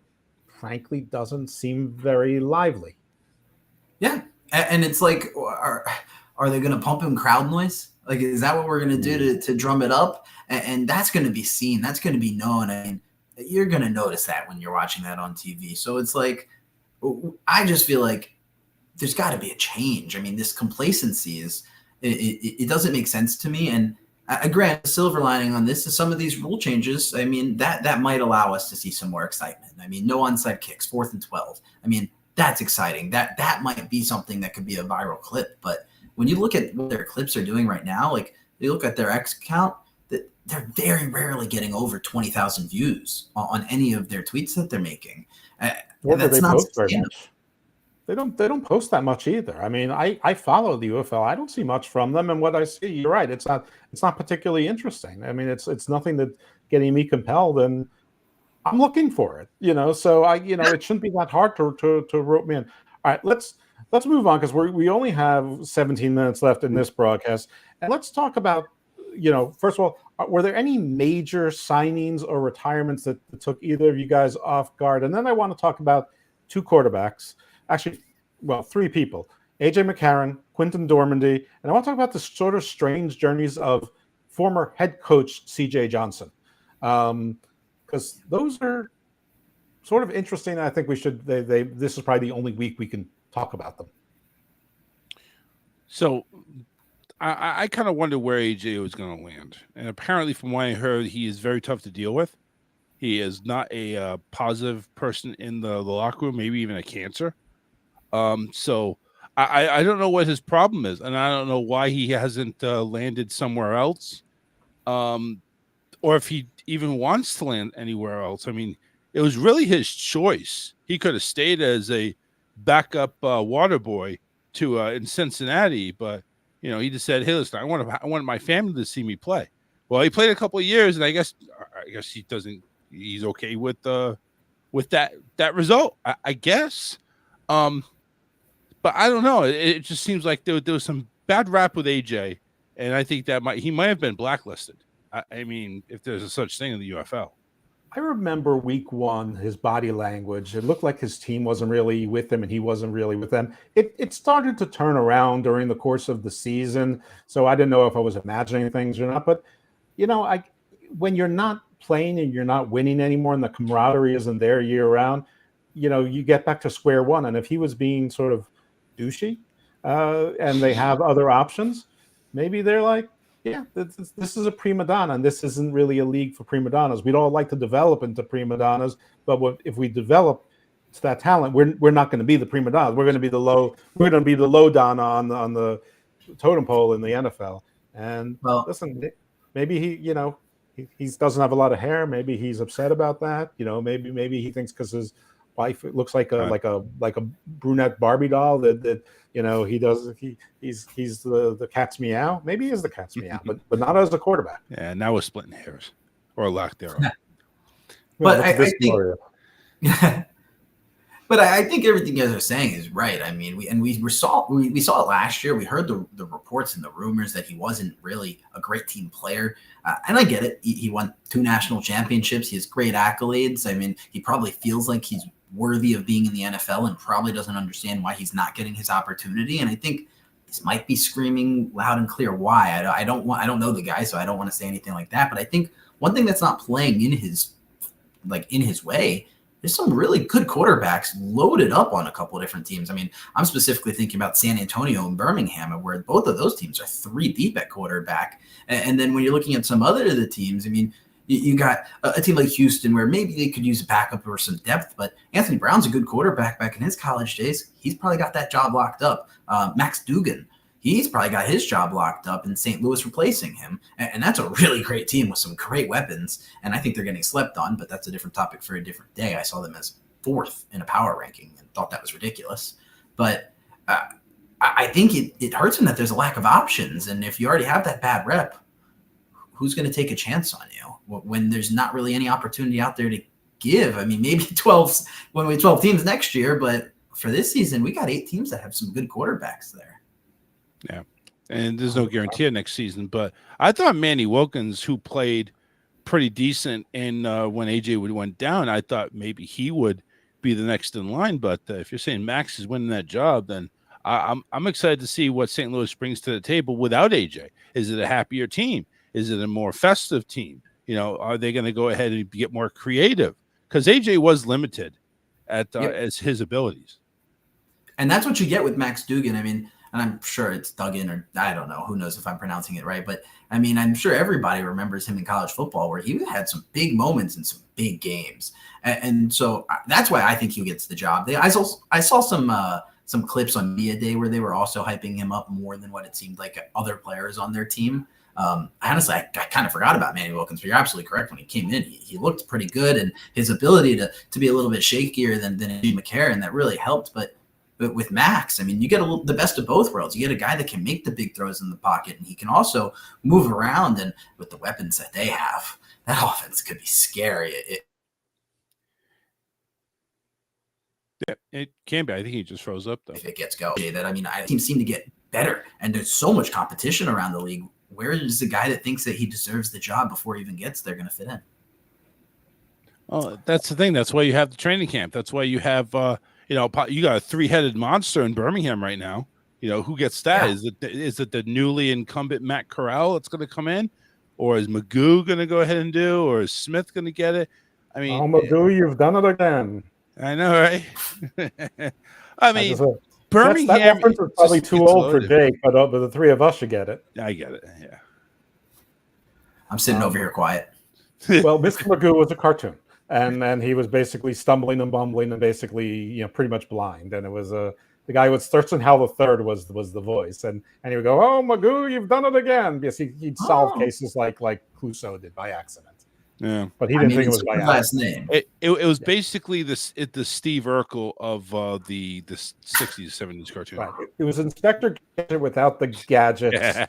frankly doesn't seem very lively. Yeah. And it's like, are they going to pump in crowd noise? Like, is that what we're going to do to drum it up? And that's going to be seen. That's going to be known. I mean, you're going to notice that when you're watching that on TV. So it's like, I just feel like there's got to be a change. I mean, this complacency it doesn't make sense to me. And grant, the silver lining on this is some of these rule changes. I mean, that might allow us to see some more excitement. I mean, no onside kicks, 4th and 12. I mean, that's exciting. That might be something that could be a viral clip. But when you look at what their clips are doing right now, like you look at their X count, that they're very rarely getting over 20,000 views on any of their tweets that they're making. Or that's they not post very sustainable. much. They don't post that much either. I mean, I follow the UFL. I don't see much from them, and what I see, you're right. It's not particularly interesting. I mean, it's nothing that's getting me compelled, and I'm looking for it. So it shouldn't be that hard to rope me in. All right, let's move on because we only have 17 minutes left in this broadcast, and let's talk about first of all, were there any major signings or retirements that took either of you guys off guard? And then I want to talk about 2 quarterbacks. Actually, well, 3 people: AJ McCarron, Quinton Dormandy, and I want to talk about the sort of strange journeys of former head coach CJ Johnson, because those are sort of interesting. I think we should. This is probably the only week we can talk about them. So, I kind of wonder where AJ was going to land, and apparently, from what I heard, he is very tough to deal with. He is not a positive person in the locker room, maybe even a cancer. So I don't know what his problem is, and I don't know why he hasn't landed somewhere else, or if he even wants to land anywhere else. I mean, it was really his choice. He could have stayed as a backup water boy in Cincinnati, but he just said, "Hey, listen, I want my family to see me play." Well, he played a couple of years, and I guess he doesn't. He's okay with that result, I guess. But I don't know. It just seems like there was some bad rap with AJ, and I think that he might have been blacklisted. I mean, if there's a such thing in the UFL. I remember week 1, his body language. It looked like his team wasn't really with him and he wasn't really with them. It started to turn around during the course of the season. So I didn't know if I was imagining things or not. But, when you're not playing and you're not winning anymore and the camaraderie isn't there year round, you get back to square one. And if he was being sort of douchey and they have other options, maybe they're like, yeah, this is a prima donna, and this isn't really a league for prima donnas. We'd all like to develop into prima donnas, but if we develop to that talent, we're not going to be the prima donnas. We're going to be the low donna on the totem pole in the NFL. And listen, maybe he doesn't have a lot of hair. Maybe he's upset about that. Maybe he thinks because his wife looks like a brunette Barbie doll that he's the cat's meow. Maybe he is the cat's meow, but not as a quarterback. Yeah, now we're splitting hairs or lack thereof. But I think, but I think everything you guys are saying is right. I mean, we saw it last year. We heard the reports and the rumors that he wasn't really a great team player, and I get it. He won 2 national championships. He has great accolades. I mean, he probably feels like he's worthy of being in the NFL and probably doesn't understand why he's not getting his opportunity. And I think this might be screaming loud and clear why. I don't know the guy, so I don't want to say anything like that. But I think one thing that's not playing in his way, there's some really good quarterbacks loaded up on a couple of different teams. I mean, I'm specifically thinking about San Antonio and Birmingham, where both of those teams are 3 deep at quarterback. And then when you're looking at some other of the teams, I mean, you got a team like Houston where maybe they could use a backup or some depth, but Anthony Brown's a good quarterback back in his college days. He's probably got that job locked up. Max Dugan, he's probably got his job locked up in St. Louis replacing him. And that's a really great team with some great weapons. And I think they're getting slept on, but that's a different topic for a different day. I saw them as 4th in a power ranking and thought that was ridiculous. But I think it hurts him that there's a lack of options. And if you already have that bad rep, who's going to take a chance on you when there's not really any opportunity out there to give? I mean, maybe 12 teams next year, but for this season, we got 8 teams that have some good quarterbacks there. Yeah, and there's no guarantee of next season. But I thought Manny Wilkins, who played pretty decent, and when AJ went down, I thought maybe he would be the next in line. But if you're saying Max is winning that job, then I'm excited to see what St. Louis brings to the table without AJ. Is it a happier team? Is it a more festive team? Are they going to go ahead and get more creative? Because AJ was limited at as his abilities. And that's what you get with Max Dugan. I mean, and I'm sure it's Duggan, or I don't know, who knows if I'm pronouncing it right. But I mean, I'm sure everybody remembers him in college football where he had some big moments in some big games. And so that's why I think he gets the job. I saw some clips on Media Day where they were also hyping him up more than what it seemed like other players on their team. I kind of forgot about Manny Wilkins, but you're absolutely correct. When he came in, he looked pretty good, and his ability to be a little bit shakier than Steve McCarron, that really helped. But with Max, I mean, you get the best of both worlds. You get a guy that can make the big throws in the pocket, and he can also move around. And with the weapons that they have, that offense could be scary. It can be. I think he just froze up, though. If it gets going, teams seem to get better, and there's so much competition around the league. Where is the guy that thinks that he deserves the job before he even gets there going to fit in? Oh, that's the thing. That's why you have the training camp. That's why you have, you got a 3-headed monster in Birmingham right now. Who gets that? Yeah. Is it the newly incumbent Matt Corral that's going to come in? Or is Magoo going to go ahead and do? Or is Smith going to get it? I mean, Magoo, you've done it again. I know, right? I mean, Birmingham. That reference is probably too old for Jake, but the three of us should get it. I get it. Yeah. I'm sitting over here quiet. Well, Mr. Magoo was a cartoon, and he was basically stumbling and bumbling and basically, pretty much blind. And it was the guy with Thurston Howell III was the voice, and he would go, "Oh, Magoo, you've done it again." Because he'd solve cases like Clouseau did by accident. Yeah, but he didn't think it was by last name. It was basically the Steve Urkel of the 60s, 70s cartoon. Right. It was Inspector Gadget without the gadgets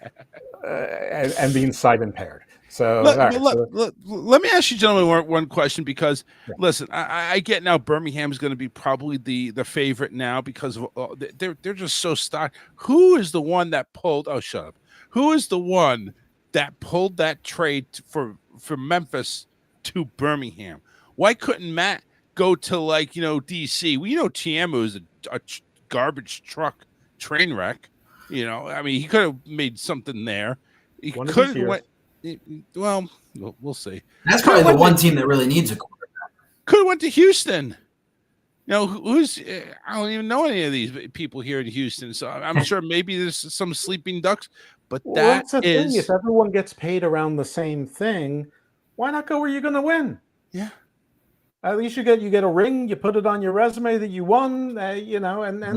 and being sight impaired. So, let me ask you, gentlemen, one question, because listen, I get now Birmingham is going to be probably the favorite now because of, they're just so stocked. Who is the one that pulled? Oh, shut up. Who is the one that pulled that trade for Memphis to Birmingham? Why couldn't Matt go to DC? We know Tiamu is a garbage truck train wreck. I mean, he could have made something there. He could have went. Well, we'll see. That's probably the one team that really needs a quarterback. Could have went to Houston. Who's? I don't even know any of these people here in Houston, so I'm sure maybe there's some sleeping ducks. But that's the thing. If everyone gets paid around the same thing, why not go where you're going to win? Yeah. At least you get a ring. You put it on your resume that you won. And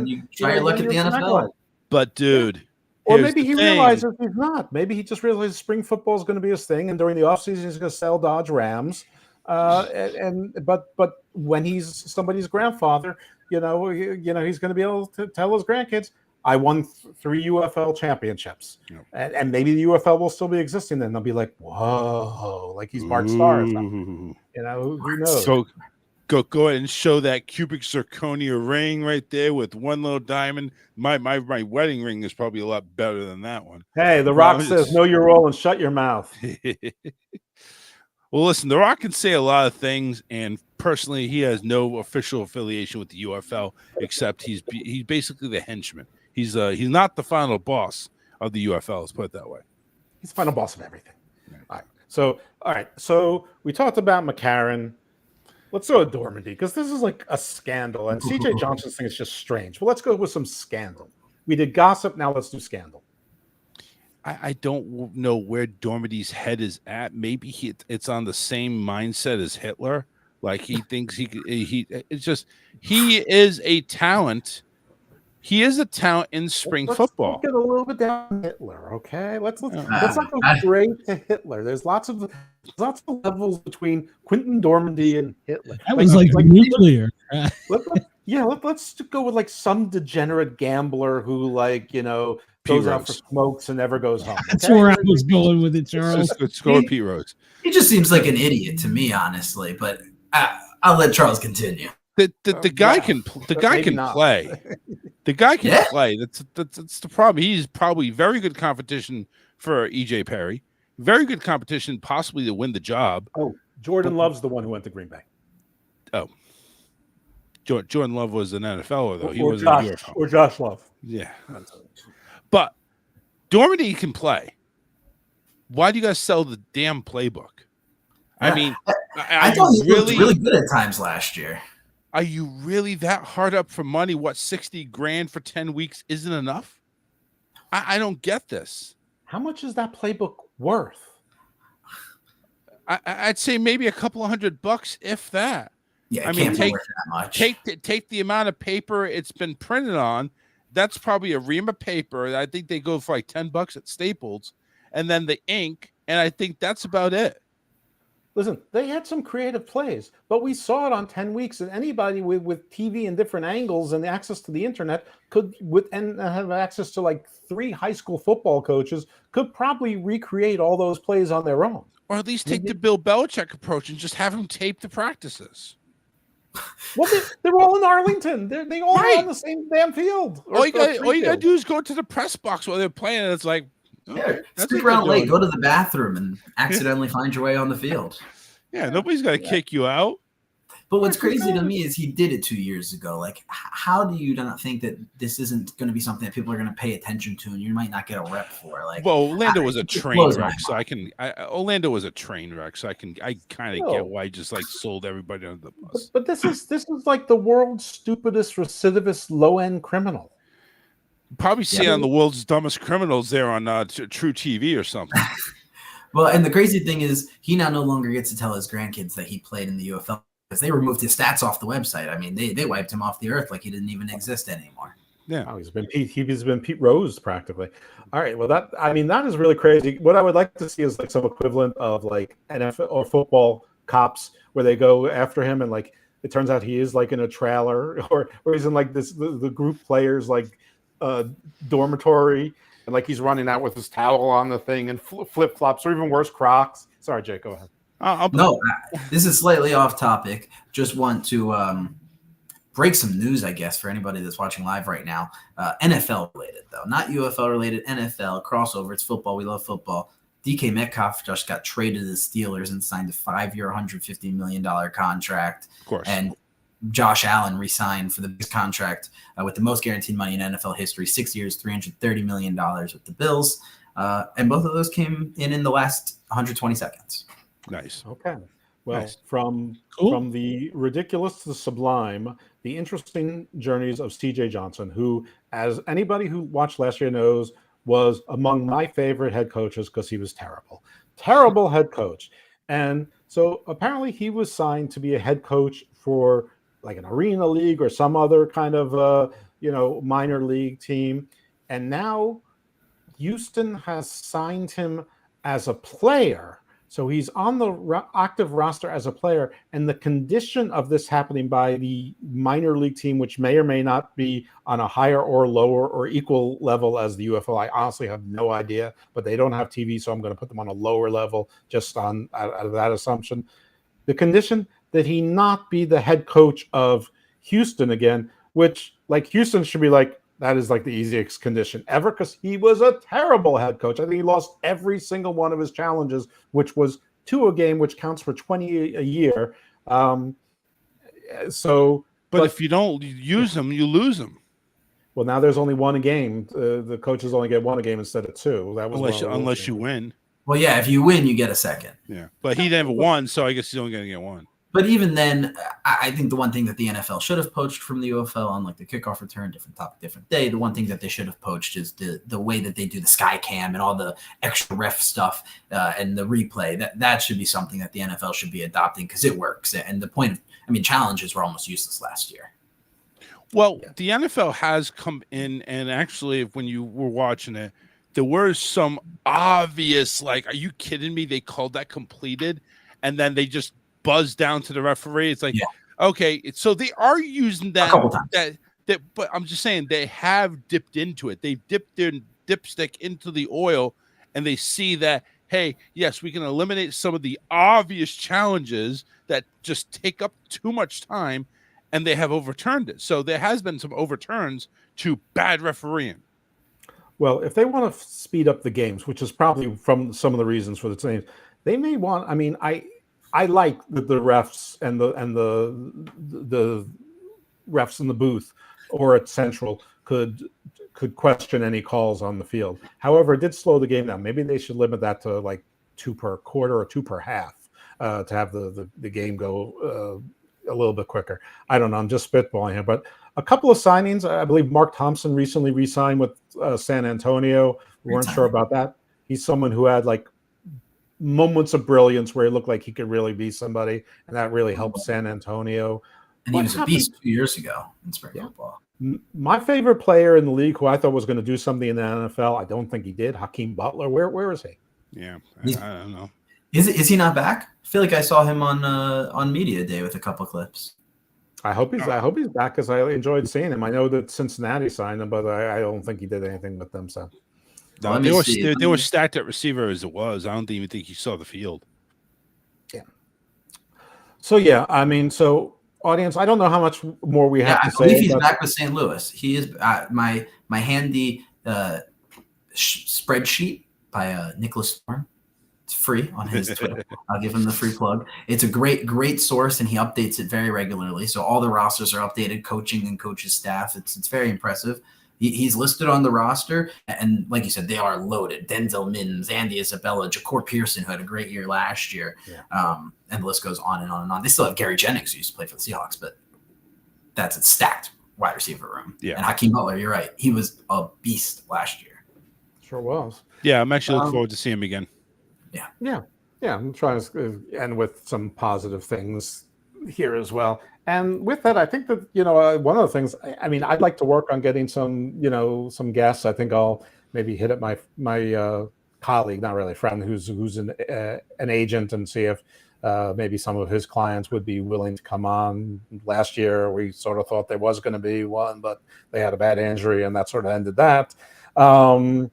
you try your luck at the NFL. But dude. Or maybe he realizes he's not. Maybe he just realizes spring football is going to be his thing, and during the offseason he's going to sell Dodge Rams. But when he's somebody's grandfather, he's going to be able to tell his grandkids, "I won 3 UFL championships," and maybe the UFL will still be existing. Then they'll be like, "Whoa!" Like he's Bart Starr or something. Who knows? So go ahead and show that cubic zirconia ring right there with one little diamond. My wedding ring is probably a lot better than that one. Hey, The Rock says, "Know your role and shut your mouth." Well, listen, The Rock can say a lot of things, and personally, he has no official affiliation with the UFL except he's basically the henchman. He's not the final boss of the UFL. Let's put it that way. He's the final boss of everything. All right. So we talked about McCarron. Let's go with Dormady, because this is like a scandal, and CJ Johnson's thing is just strange. Well, let's go with some scandal. We did gossip. Now let's do scandal. I don't know where Dormady's head is at. Maybe it's on the same mindset as Hitler. Like he thinks he is a talent. He is a talent in spring football. Let's get a little bit down Hitler, okay? Let's not go straight to Hitler. There's lots of levels between Quentin Dormady and Hitler. That was like nuclear. Let's go with like some degenerate gambler who goes out for smokes and never goes home. That's where I was going with it, Charles. Let's go with Pete Rose. He just seems like an idiot to me, honestly. But I'll let Charles continue. The guy can play. The guy can play. That's the problem. He's probably very good competition for EJ Perry. Very good competition, possibly to win the job. Oh, Jordan Love's the one who went to Green Bay. Oh, Jordan Love was an NFLer though. He was a UFL. Or Josh Love. Yeah, but Dormady can play. Why do you guys sell the damn playbook? I mean, I thought he looked really good at times last year. Are you really that hard up for money? What, 60 grand for 10 weeks isn't enough? I don't get this. How much is that playbook worth? I'd say maybe a couple of $100, if that. Yeah, I mean, take that much. Take the amount of paper it's been printed on. That's probably a ream of paper. I think they go for like $10 at Staples, and then the ink, and I think that's about it. Listen, they had some creative plays, but we saw it on 10 weeks, and anybody with TV and different angles and access to the internet and have access to like 3 high school football coaches could probably recreate all those plays on their own. Or at least take the Bill Belichick approach and just have him tape the practices. Well, they're all in Arlington. They all are on the same damn field. All you gotta do is go to the press box while they're playing, and it's like, stick around late, go to the bathroom, and accidentally find your way on the field. Yeah, nobody's gonna kick you out. But what's crazy to me is he did it 2 years ago. Like, how do you not think that this isn't going to be something that people are going to pay attention to, and you might not get a rep for? Like, well, Orlando was a train wreck, so Orlando was a train wreck, so I kind of get why he just like sold everybody under the bus. But this is like the world's stupidest recidivist low end criminal. Probably see on the world's dumbest criminals there on True TV or something. Well, and the crazy thing is, he now no longer gets to tell his grandkids that he played in the UFL. Because they removed his stats off the website. I mean, they wiped him off the earth like he didn't even exist anymore. Yeah, he's been Pete Rose practically. All right, well that is really crazy. What I would like to see is like some equivalent of like NFL or football cops where they go after him and like it turns out he is like in a trailer or he's in like the group players like dormitory and like he's running out with his towel on the thing and flip flops or even worse Crocs. Sorry, Jake, go ahead. This is slightly off topic. Just want to break some news, I guess, for anybody that's watching live right now. NFL related, though, not UFL related. NFL crossover. It's football. We love football. DK Metcalf just got traded to the Steelers and signed a 5-year, $150 million contract. Of course. And Josh Allen re-signed for the biggest contract with the most guaranteed money in NFL history. 6 years, $330 million with the Bills. And both of those came in the last 120 seconds. Nice. Okay. Well, from the ridiculous to the sublime, the interesting journeys of CJ Johnson, who, as anybody who watched last year knows, was among my favorite head coaches because he was terrible head coach. And so apparently he was signed to be a head coach for like an arena league or some other kind of, minor league team. And now Houston has signed him as a player. So he's on the active roster as a player, and the condition of this happening by the minor league team, which may or may not be on a higher or lower or equal level as the UFL, I honestly have no idea, but they don't have TV, so I'm going to put them on a lower level just out of that assumption. The condition that he not be the head coach of Houston again, which like Houston should be like, that is like the easiest condition ever because he was a terrible head coach. I think he lost every single one of his challenges, which was 2 a game, which counts for 20 a year. But if you don't use them, you lose them. Well, now there's only 1 a game. The coaches only get 1 a game instead of 2. That was unless you win. Well, yeah, if you win, you get a second. Yeah, but he never won, so I guess he's only going to get 1. But even then, I think the one thing that the NFL should have poached from the UFL on like the kickoff return, different topic, different day, the one thing that they should have poached is the way that they do the sky cam and all the extra ref stuff and the replay. That should be something that the NFL should be adopting because it works. And the point of, challenges were almost useless last year. Well, the NFL has come in and actually, when you were watching it, there were some obvious, like, are you kidding me? They called that completed, and then they just buzz down to the referee. It's like, okay, so they are using that, but I'm just saying they have dipped into it. They've dipped their dipstick into the oil and they see that, hey, yes, we can eliminate some of the obvious challenges that just take up too much time, and they have overturned it. So there has been some overturns to bad refereeing. Well, if they want to speed up the games, which is probably from some of the reasons for the teams, they may want, I like the refs and the refs in the booth or at Central could question any calls on the field. However, it did slow the game down. Maybe they should limit that to like 2 per quarter or 2 per half. to have the game go a little bit quicker. I don't know. I'm just spitballing here, but a couple of signings. I believe Mark Thompson recently re-signed with San Antonio. We weren't sure about that. He's someone who had like moments of brilliance where he looked like he could really be somebody, and that really helped San Antonio. And he was a beast 2 years ago in spring football. My favorite player in the league who I thought was going to do something in the NFL, I don't think he did. Hakeem Butler. Where is he? Yeah, I don't know. Is he not back? I feel like I saw him on media day with a couple clips. I hope he's back because I enjoyed seeing him. I know that Cincinnati signed him, but I don't think he did anything with them. So No, they were stacked at receiver as it was. I don't even think you saw the field. Yeah. So I mean, audience, I don't know how much more we have to say. I believe he's back with St. Louis. He is my handy spreadsheet by Nicholas Storm. It's free on his Twitter. I'll give him the free plug. It's a great source, and he updates it very regularly. So all the rosters are updated, coaching and coaches staff. It's very impressive. He's listed on the roster, and like you said, they are loaded. Denzel Mims, Andy Isabella, Ja'Cour Pearson, who had a great year last year, and the list goes on and on and on. They still have Gary Jennings, who used to play for the Seahawks, but that's a stacked wide receiver room. Yeah, and Hakeem Butler, you're right. He was a beast last year. Sure was. Yeah, I'm actually looking forward to seeing him again. Yeah. I'm trying to end with some positive things here as well. And with that, I think that, one of the things, I mean, I'd like to work on getting some guests. I think I'll maybe hit up my colleague, not really a friend, who's an agent, and see if maybe some of his clients would be willing to come on. Last year, we sort of thought there was going to be one, but they had a bad injury, and that sort of ended that. But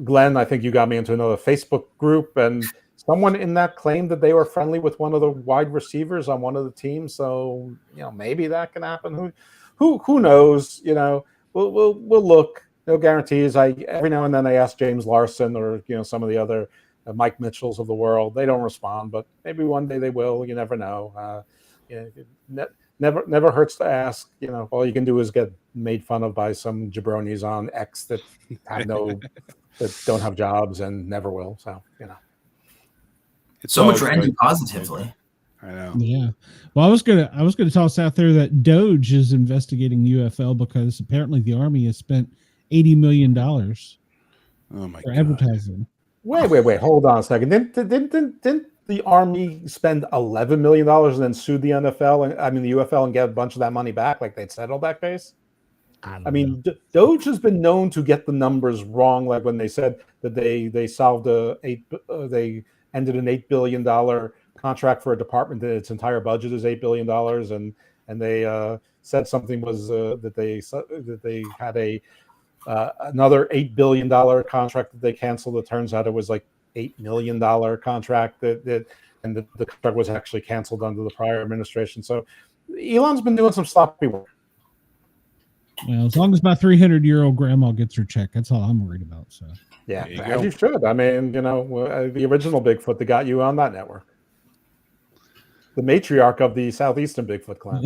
Glenn, I think you got me into another Facebook group, and someone in that claimed that they were friendly with one of the wide receivers on one of the teams. So, maybe that can happen. Who knows? We'll look. No guarantees. Every now and then I ask James Larson or some of the other Mike Mitchells of the world. They don't respond, but maybe one day they will. You never know. Never hurts to ask. All you can do is get made fun of by some jabronis on X that have that don't have jobs and never will. So it's so much ending positively. I know. Yeah. Well, I was gonna toss out there that Doge is investigating UFL because apparently the Army has spent $80 million for advertising. Wait. Hold on a second. Didn't the Army spend $11 million and then sued the NFL and the UFL and get a bunch of that money back? Like they'd settled that case? I mean, Doge has been known to get the numbers wrong. Like when they said that they solved they ended an $8 billion contract for a department that its entire budget is $8 billion, and they said something was that they had another $8 billion contract that they canceled. It turns out it was like $8 million contract and the contract was actually canceled under the prior administration. So Elon's been doing some sloppy work. Well, as long as my 300-year-old grandma gets her check, that's all I'm worried about. So yeah, as you should. I mean, the original Bigfoot that got you on that network, the matriarch of the Southeastern Bigfoot clan.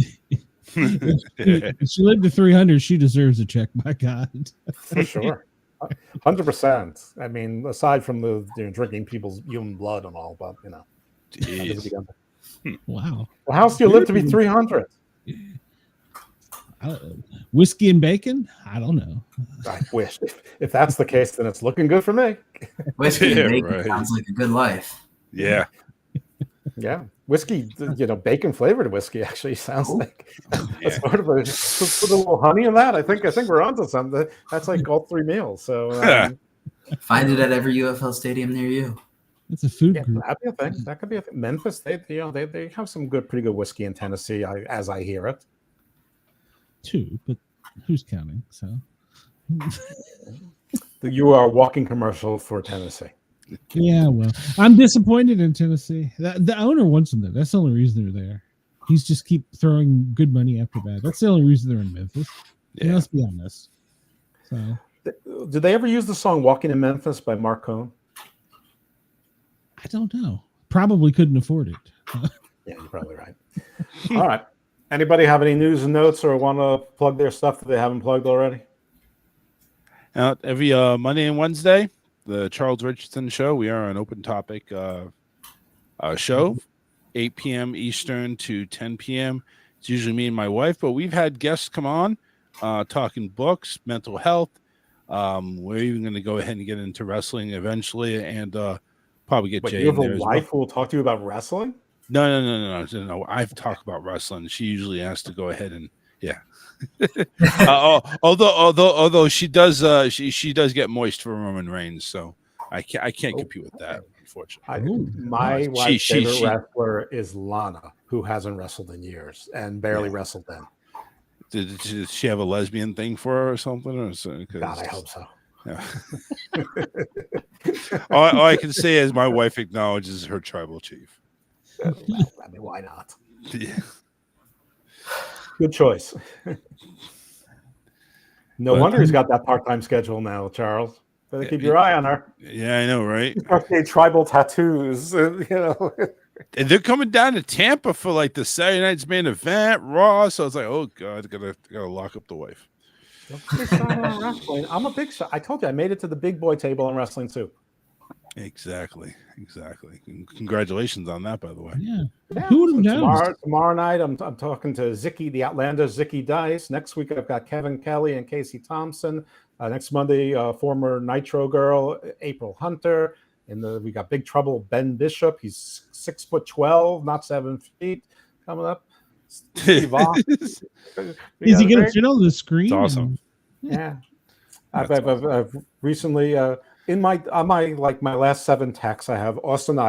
If she lived to 300, she deserves a check. My God, for sure, 100%. I mean, aside from the drinking people's human blood and all, but wow. Well, how else do you live to be 300? Whiskey and bacon? I don't know. I wish. If that's the case, then it's looking good for me. Whiskey and bacon sounds like a good life. Yeah. Yeah. Whiskey, bacon flavored whiskey actually sounds like sort of put a little honey in that. I think we're onto something. That's like all 3 meals. So find it at every UFL stadium near you. It's a food group. That'd be a thing. That could be a thing. Memphis, they have some pretty good whiskey in Tennessee, as I hear it. Too, but who's counting? So you are a walking commercial for Tennessee. Yeah, well, I'm disappointed in Tennessee. The owner wants them there. That's the only reason they're there. He's just keep throwing good money after bad. That's the only reason they're in Memphis. Yeah. Let's be honest. So, did they ever use the song "Walking in Memphis" by Mark Cohn? I don't know. Probably couldn't afford it. Yeah, you're probably right. All right. Anybody have any news and notes or want to plug their stuff that they haven't plugged already? Every Monday and Wednesday, the Charles Richardson Show. We are an open topic show, 8 p.m. Eastern to 10 p.m. It's usually me and my wife, but we've had guests come on talking books, mental health. We're even going to go ahead and get into wrestling eventually, and probably get Jay you have in a there as wife well. who will talk to you about wrestling? No. I've talked about wrestling. She usually has to go ahead and although she does she does get moist for Roman Reigns, so I can't compete with that, unfortunately. My wife's favorite wrestler is Lana, who hasn't wrestled in years and barely wrestled then. Did she have a lesbian thing for her or something? Or so, God, I hope so. Yeah. all I can say is my wife acknowledges her tribal chief. I mean, why not? Yeah. Good choice. No wonder he's got that part-time schedule now, Charles. Better keep your eye on her. Yeah, I know, right? Tribal tattoos, you know. And they're coming down to Tampa for like the Saturday night's main event, Raw. So I was like, oh God, gotta lock up the wife. I'm a big shot. I told you I made it to the big boy table in wrestling too. Exactly. Congratulations on that, by the way. Yeah. Who tomorrow night, I'm talking to Zicky, the outlander Zicky Dice. Next week, I've got Kevin Kelly and Casey Thompson. Next Monday, former Nitro girl April Hunter. And we got Big Trouble Ben Bishop. He's 6'12", not 7 feet. Coming up. Is he going to fit on the screen? It's awesome. Yeah. I've recently on my last 7 texts, I have Aaron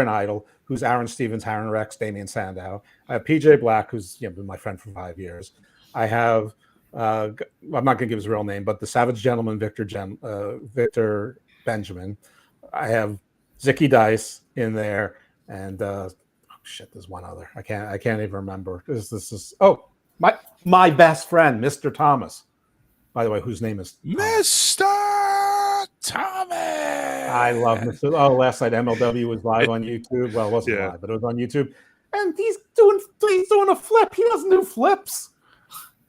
Idol, who's Aaron Stevens, Aaron Rex, Damian Sandow. I have PJ Black, who's been my friend for 5 years. I have I'm not going to give his real name, but the Savage Gentleman, Victor Benjamin. I have Zicky Dice in there, and there's one other. I can't even remember. This is my best friend, Mr. Thomas. By the way, whose name is Mr. Thomas. I love Mr. Last night MLW was live on YouTube. Well, it wasn't live, but it was on YouTube. And he's doing a flip. He doesn't do flips.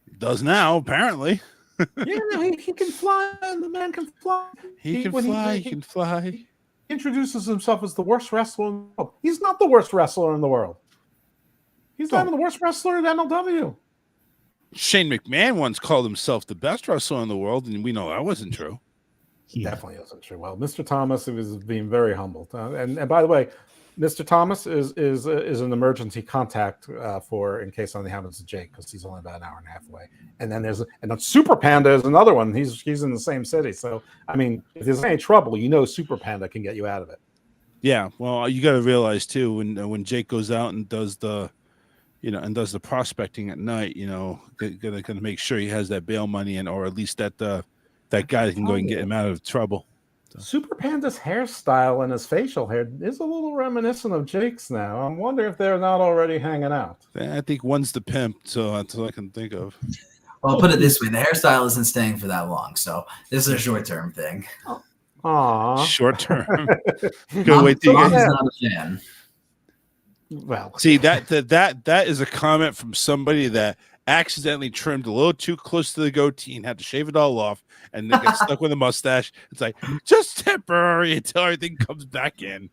He does now, apparently. He can fly. The man can fly. He can fly. He introduces himself as the worst wrestler in the world. He's not the worst wrestler in the world. He's not even the worst wrestler in MLW. Shane McMahon once called himself the best wrestler in the world, and we know that wasn't true. Definitely wasn't true. Well, Mr. Thomas was being very humble. And by the way, Mr. Thomas is an emergency contact for in case something happens to Jake, because he's only about an hour and a half away. And then Super Panda is another one. He's in the same city. So I mean, if there's any trouble, Super Panda can get you out of it. Yeah. Well, you got to realize too, when Jake goes out and does the prospecting at night, gonna make sure he has that bail money, or at least that guy that can go and get him out of trouble. So. Super Panda's hairstyle and his facial hair is a little reminiscent of Jake's now. I wonder if they're not already hanging out. I think one's the pimp, so that's all I can think of. Well, put it this way: the hairstyle isn't staying for that long, so this is a short-term thing. Aww. Short term. Go wait till you guys. Not a fan. Well, see that is a comment from somebody that accidentally trimmed a little too close to the goatee and had to shave it all off, and then got stuck with a mustache. It's like just temporary until everything comes back in.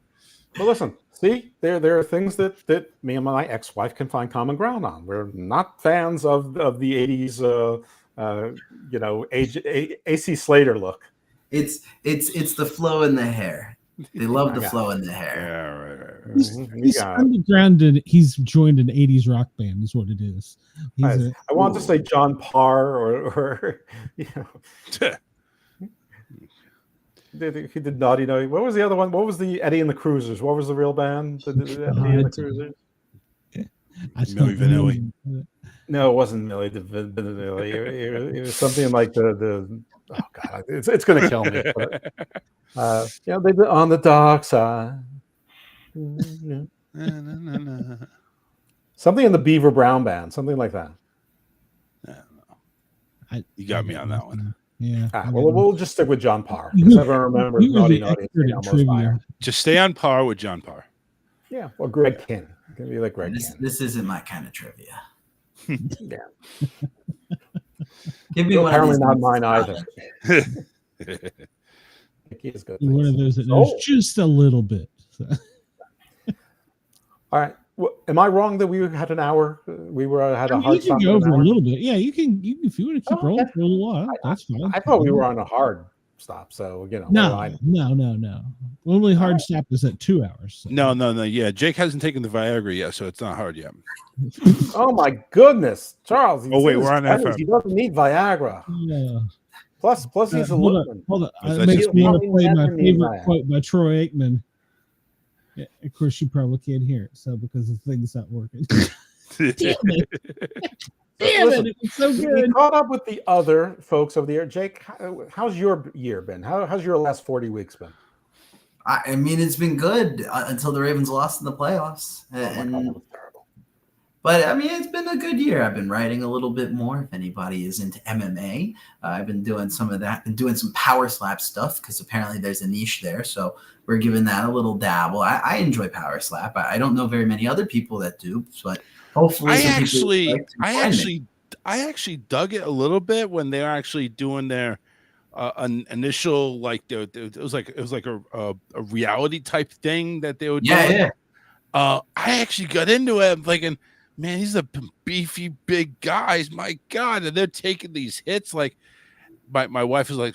Well, listen, see, there are things that me and my ex-wife can find common ground on. We're not fans of the 80s, AC Slater look. It's the flow in the hair. They love the flow in the hair. Yeah, right. He's underground, and he's joined an 80s rock band is what it is. I want to say John Parr or he did Naughty Naughty. What was the other one? What was the Eddie and the Cruisers? What was the real band? The Eddie and the Cruisers? Milli Vanilli. No, it wasn't Milli Vanilli. It was something like the oh God, it's going to kill me. But, they did On the Dark Side. Something in the Beaver Brown Band, something like that. You got me on that one. Yeah. We'll just stick with John Parr, because everyone remembers Naughty Naughty. Just stay on par with John Parr. Yeah, or Greg Kinn. It can be like Greg Kinn. This isn't my kind of trivia. Yeah. Give me apparently not mine either. He is good. You're one of those that knows just a little bit. So. All right. Well, am I wrong that we had an hour? We had a hard you stop. can go over a little bit. Yeah, you can if you want to keep rolling for a little while. That's fine. I thought we were on a hard stop. So No. Only hard stop is at 2 hours. So. No. Yeah, Jake hasn't taken the Viagra yet, so it's not hard yet. Oh my goodness, Charles! Oh wait, we're on FM. He doesn't need Viagra. Yeah. Plus he's a hold on. It makes me want to play my favorite quote by Troy Aikman. Yeah, of course, you probably can't hear it, so because the thing's not working. Damn it! It's so good. We caught up with the other folks over the year. Jake, how's your year been? How's your last 40 weeks been? I mean, it's been good until the Ravens lost in the playoffs. God, that was terrible. But I mean, it's been a good year. I've been writing a little bit more. If anybody is into MMA, I've been doing some of that. Been doing some power slap stuff because apparently there's a niche there. So we're giving that a little dabble. I enjoy power slap. I don't know very many other people that do, but hopefully, I actually dug it a little bit when they're actually doing their an initial it was like a reality type thing that they would do. Yeah. I actually got into it. I'm thinking, man, these are beefy big guys. My God, and they're taking these hits. Like my wife is like,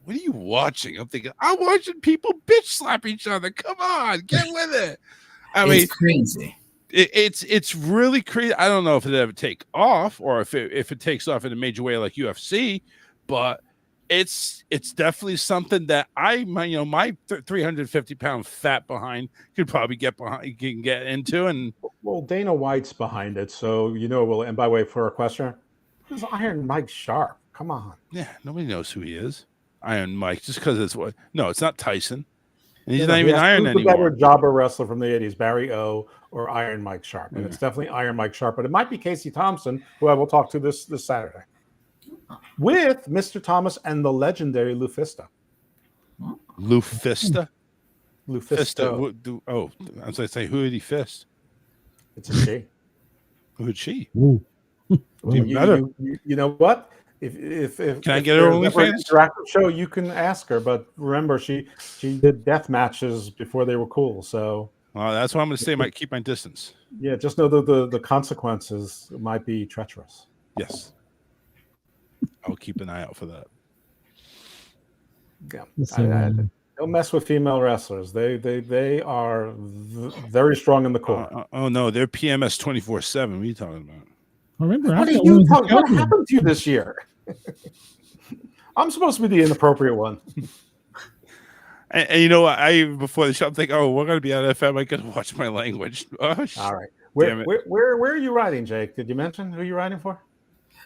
"What are you watching?" I'm thinking, I'm watching people bitch slap each other. Come on, get with it. It's crazy. It's really crazy. I don't know if it ever take off or if it takes off in a major way like UFC, but it's definitely something that my 350-pound fat behind could probably get into. And well, Dana White's behind it, so well. And by the way, for a question, who's Iron Mike Sharp? Come on. Yeah, nobody knows who he is. Iron Mike, just because it's it's not Tyson. And he's not even Iron anymore. Who's the better jobber wrestler from the 80s, Barry O or Iron Mike Sharp? And it's definitely Iron Mike Sharp, but it might be Casey Thompson, who I will talk to this Saturday, with Mr. Thomas and the legendary Lufista. Lufista? Lufista. Oh, I was going to say, who did he fist? It's a she. Who'd she? Well, you know what? If can I get her OnlyFans interactive show, you can ask her. But remember, she did death matches before they were cool. So that's why I'm going to say I might keep my distance. Yeah, just know that the consequences might be treacherous. Yes, I'll keep an eye out for that. Yeah, don't mess with female wrestlers. They are very strong in the core. Oh no, they're PMS 24/7. What are you talking about? Remember, what happened to you this year? I'm supposed to be the inappropriate one. And you know what? Before the show, I'm thinking, we're going to be on FM. I got to watch my language. All right. Where are you writing, Jake? Did you mention who you're writing for?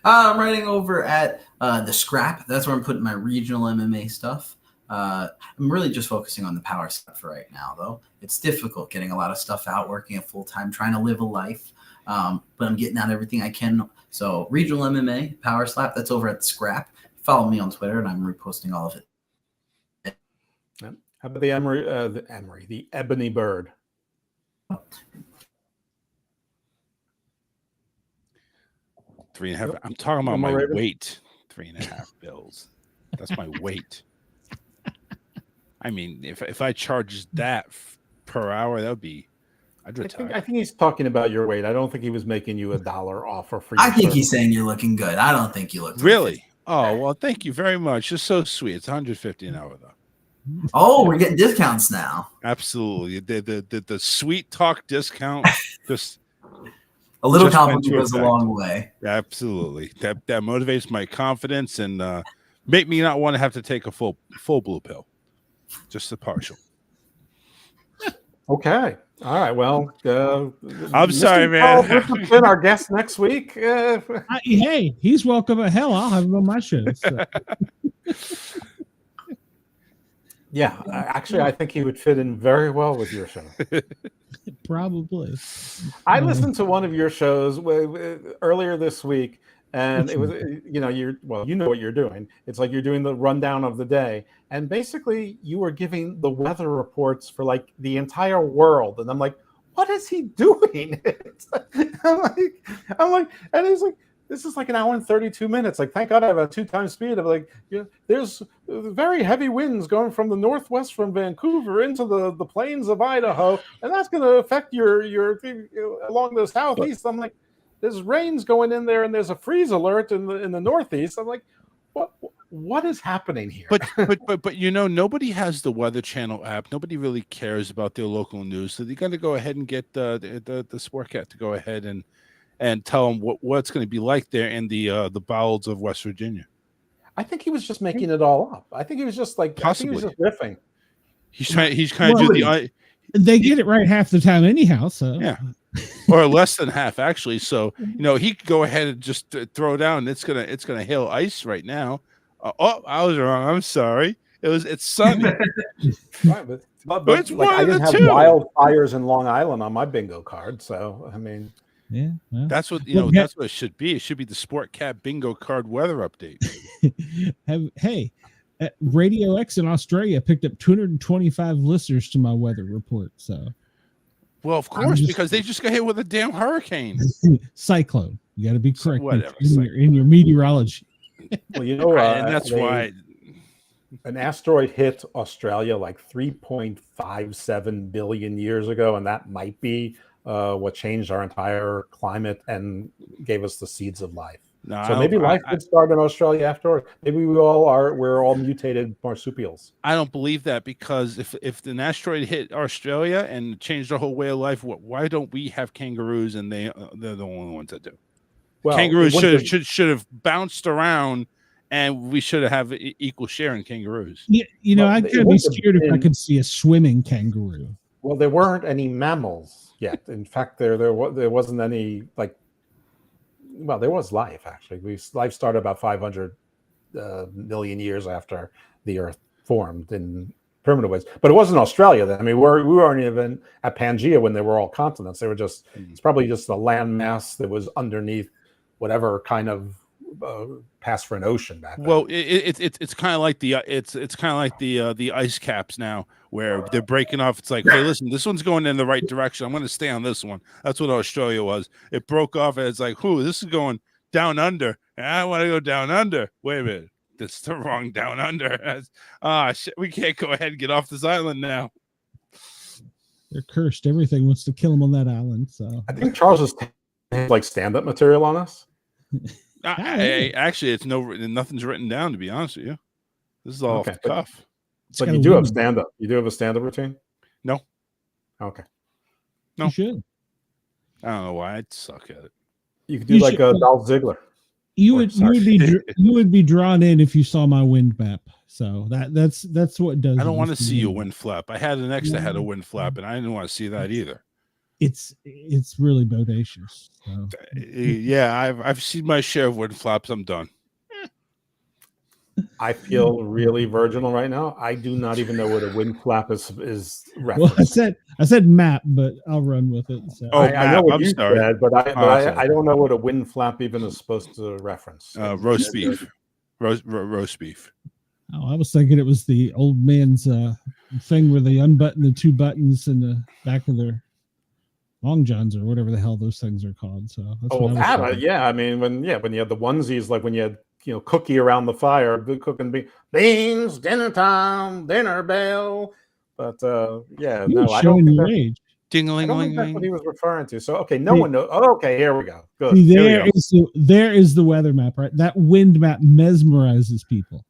I'm writing over at the Scrap. That's where I'm putting my regional MMA stuff. I'm really just focusing on the power stuff for right now, though. It's difficult getting a lot of stuff out, working at full time, trying to live a life. But I'm getting out everything I can. So regional MMA, power slap, that's over at the Scrap. Follow me on Twitter, and I'm reposting all of it. How about the Ebony Bird? 3.5. I'm talking about my weight. 3.5 bills. That's my weight. I mean, if I charged that per hour, that would be. I'd retire. I think he's talking about your weight. I don't think he was making you $1 offer for you. I think he's saying you're looking good. I don't think you look really. Oh well, thank you very much. You're so sweet. It's $150 an hour though. Oh, we're getting discounts now. Absolutely. The sweet talk discount. Just a little compliment goes a long way. Absolutely. That motivates my confidence and make me not want to have to take a full blue pill. Just a partial. Okay. All right. Well, I'm sorry, man. Richard's been our guest next week. Hey, he's welcome. Hell, I'll have him on my show. So. Yeah, actually, I think he would fit in very well with your show. Probably. I listened to one of your shows earlier this week, and it was, you know what you're doing. It's like you're doing the rundown of the day, and basically you were giving the weather reports for like the entire world, and I'm like, what is he doing? I'm like, and he's like, this is like an hour and 32 minutes. Like, thank God I have a 2x speed of like, there's very heavy winds going from the northwest from Vancouver into the plains of Idaho, and that's going to affect your along the southeast. I'm like, there's rains going in there, and there's a freeze alert in the northeast. I'm like, what is happening here? But nobody has the Weather Channel app. Nobody really cares about their local news, so they got to go ahead and get the Sportcat to go ahead and tell them what it's going to be like there in the bowels of West Virginia. I think he was just making it all up. I think he was just like, possibly. I think he was just riffing. He's trying to do the. They get it right half the time anyhow. So yeah, or less than half actually. So he could go ahead and just throw down. It's gonna hail ice right now. I was wrong. I'm sorry. It's sunny. Right, but it's like, I didn't have wildfires in Long Island on my bingo card. So I mean, yeah, well, that's what that's what it should be. It should be the Sportcat bingo card weather update. Hey, Radio X in Australia picked up 225 listeners to my weather report. So, well, of course, because they just got hit with a damn hurricane, cyclone. You got to be correct whatever, in your meteorology. Well, and that's why an asteroid hit Australia like 3.57 billion years ago, and that might be what changed our entire climate and gave us the seeds of life. No, so maybe life did start in Australia afterward. Maybe we're all mutated marsupials. I don't believe that, because if an asteroid hit Australia and changed our whole way of life, why don't we have kangaroos and they're the only ones that do? Well, kangaroos should have bounced around, and we should have equal share in kangaroos. Yeah, I'd kind of be scared if I could see a swimming kangaroo. Well, there weren't any mammals yet. In fact, there wasn't any like. Well, there was life actually. Life started about 500 million years after the Earth formed in primitive ways, but it wasn't Australia then. I mean, we weren't even at Pangea when they were all continents. They were just it's probably just a land mass that was underneath whatever kind of passed for an ocean back then. Well, it's kind of like the ice caps now, where they're breaking off. It's like, hey, listen, this one's going in the right direction. I'm going to stay on this one. That's what Australia was. It broke off, and it's like, this is going down under, and I want to go down under. Wait a minute, that's the wrong down under. Shit, we can't go ahead and get off this island now. They're cursed. Everything wants to kill them on that island. So I think Charles is like stand-up material on us. Actually, nothing's written down, to be honest with you. This is all off the cuff. But you do have stand-up. You do have a stand-up routine? No. Okay. No. You should. I don't know why. I'd suck at it. You could do like a Dolph Ziggler. You would be drawn in if you saw my wind map. So that's what does. I don't want to see a wind flap. I had an ex that had a wind flap, and I didn't want to see that either. It's really bodacious. So. Yeah, I've seen my share of wind flaps. I'm done. I feel really virginal right now. I do not even know what a wind flap is referenced. Well, I said map, but I'll run with it. So. I know what you said, but I don't know what a wind flap even is supposed to reference. Roast beef. Roast beef. Oh, I was thinking it was the old man's thing where they unbutton the two buttons in the back of their long johns or whatever the hell those things are called. So that's yeah. I mean, when you had the onesies, like when you had cookie around the fire, good cooking beans, dinner time, dinner bell. But yeah, no, I don't think that's, Ding-a-ling-ling-ling. that's what he was referring to. So okay, no one knows. Oh, okay, here we go. Good. There is the weather map, right? That wind map mesmerizes people.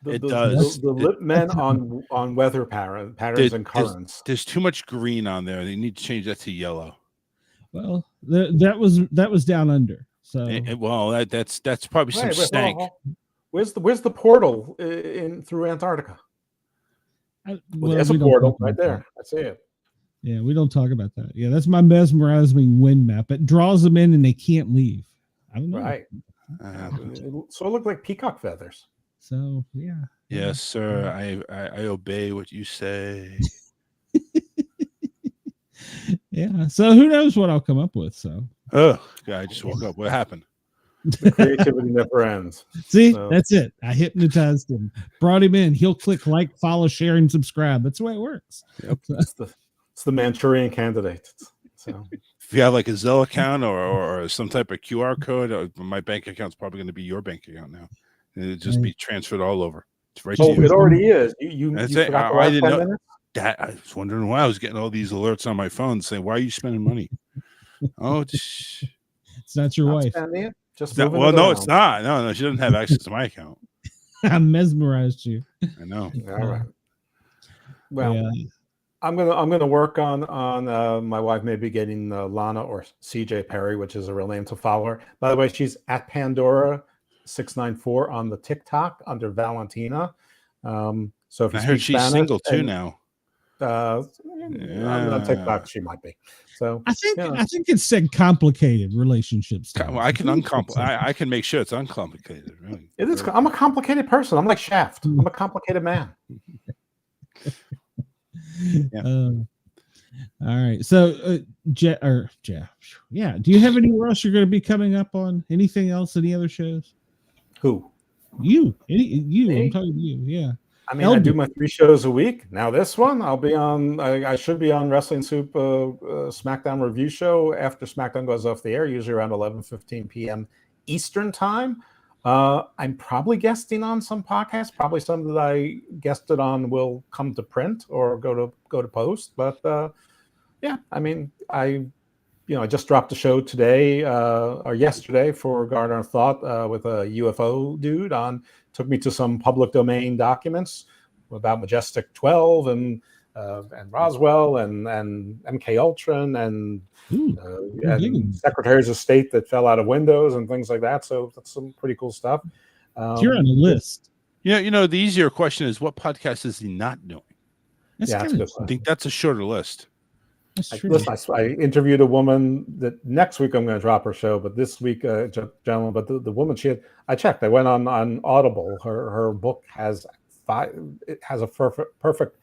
It does. The LIPP Men on weather patterns and currents. There's too much green on there. They need to change that to yellow. Well, that was down under. So that's probably some stank. Where's the portal through Antarctica? There's a portal right there. I see it. Yeah, we don't talk about that. Yeah, that's my mesmerizing wind map. It draws them in and they can't leave. I don't know. Right. So it looked like peacock feathers. So yeah. Yes, sir. I obey what you say. Yeah. So who knows what I'll come up with? So. Oh, I just woke up. What happened? The creativity never ends. See, that's it. I hypnotized him, brought him in. He'll click like, follow, share, and subscribe. That's the way it works. Yep. It's the Manchurian Candidate. So if you have like a Zelle account or some type of QR code, my bank account's probably going to be your bank account now. It'll just be transferred all over. It's right to you. It already is. You forgot the I last didn't 10 know minutes? that. I was wondering why I was getting all these alerts on my phone saying, "Why are you spending money?" Oh, it's not your wife. Just no, it's not. No, she doesn't have access to my account. I mesmerized you. I know. All right. Well, yeah. I'm gonna work on my wife maybe getting Lana or CJ Perry, which is a real name to follow her. By the way, she's at Pandora694 on the TikTok under Valentina. So if you I heard speak she's Spanish single too now. on TikTok, she might be. So I think it said complicated relationships. Well, I can I can make sure it's uncomplicated. Really, it is. I'm a complicated person. I'm like Shaft. I'm a complicated man. Yeah. All right. So, Jeff. Yeah. Do you have anywhere else you're going to be coming up on? Anything else? Any other shows? Who? You. Me? I'm talking to you. Yeah. I mean, I do my 3 shows a week. Now this one, I'll be on. I should be on Wrestling Soup SmackDown review show after SmackDown goes off the air, usually around 11:15 p.m. Eastern time. I'm probably guesting on some podcasts. Probably some that I guested on will come to print or go to post. But yeah, I mean, I just dropped a show today or yesterday for Garner Thought with a UFO dude on. Took me to some public domain documents about Majestic 12 and Roswell and MK Ultra and secretaries of state that fell out of windows and things like that. So that's some pretty cool stuff. You're on the list. The easier question is, what podcast is he not doing? That's a good question. I think that's a shorter list. I interviewed a woman that next week I'm going to drop her show, but this week, gentlemen, but the woman I checked. I went on Audible. Her book has a perfect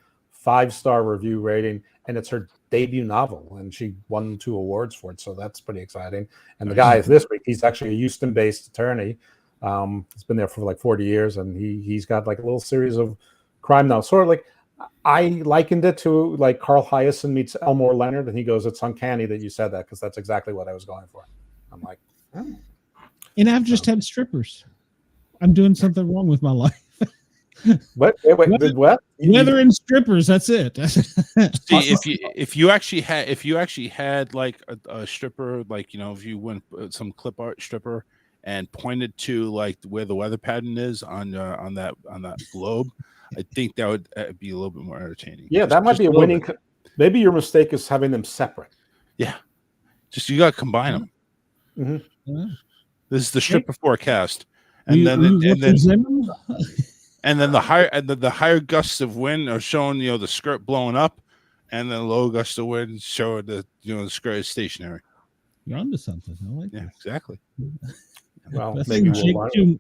5-star review rating, and it's her debut novel, and she won 2 awards for it. So that's pretty exciting. And the guy this week, he's actually a Houston-based attorney. He's been there for like 40 years, and he's got like a little series of crime now, sort of like. I likened it to like Carl Hyacin meets Elmore Leonard, and he goes, "It's uncanny that you said that because that's exactly what I was going for." I'm like, and I've just had strippers. I'm doing something wrong with my life. What? Weather and strippers. That's it. See, if you actually had like a stripper, like if you went some clip art stripper and pointed to like where the weather pattern is on that globe. I think that would be a little bit more entertaining. Yeah, that might be a winning. Maybe your mistake is having them separate. Yeah, just you got to combine them. Mm-hmm. Yeah. This is the stripper forecast, and then the higher gusts of wind are showing the skirt blowing up, and then low gusts of wind show the skirt is stationary. You're onto something. I like that. Exactly. Well, maybe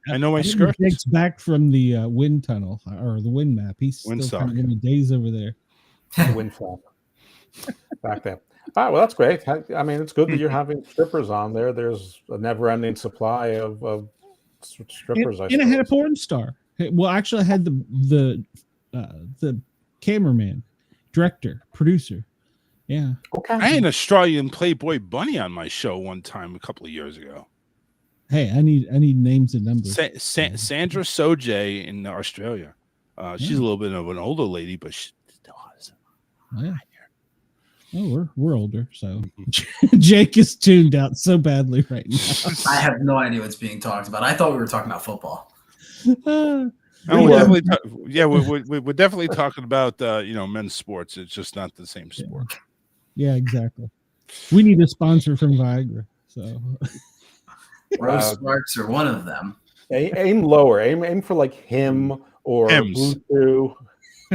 I know my skirt. Jake's back from the wind tunnel or the wind map. He's still kind of in the days over there. The wind flap. Back there. All right, well, that's great. I mean, it's good that you're having strippers on there. There's a never-ending supply of strippers. And I had a porn star. Well, actually, I had the cameraman, director, producer. Yeah. Okay. I had an Australian Playboy bunny on my show one time a couple of years ago. Hey, I need names and numbers. Sandra Sojay in Australia. She's a little bit of an older lady, but she's still awesome. Yeah. Oh, we're older, so Jake is tuned out so badly right now. I have no idea what's being talked about. I thought we were talking about football. We're definitely talking about men's sports. It's just not the same sport. Yeah, exactly. We need a sponsor from Viagra. So Rose Sparks are one of them. Aim lower. Aim for like him or Blue Chew.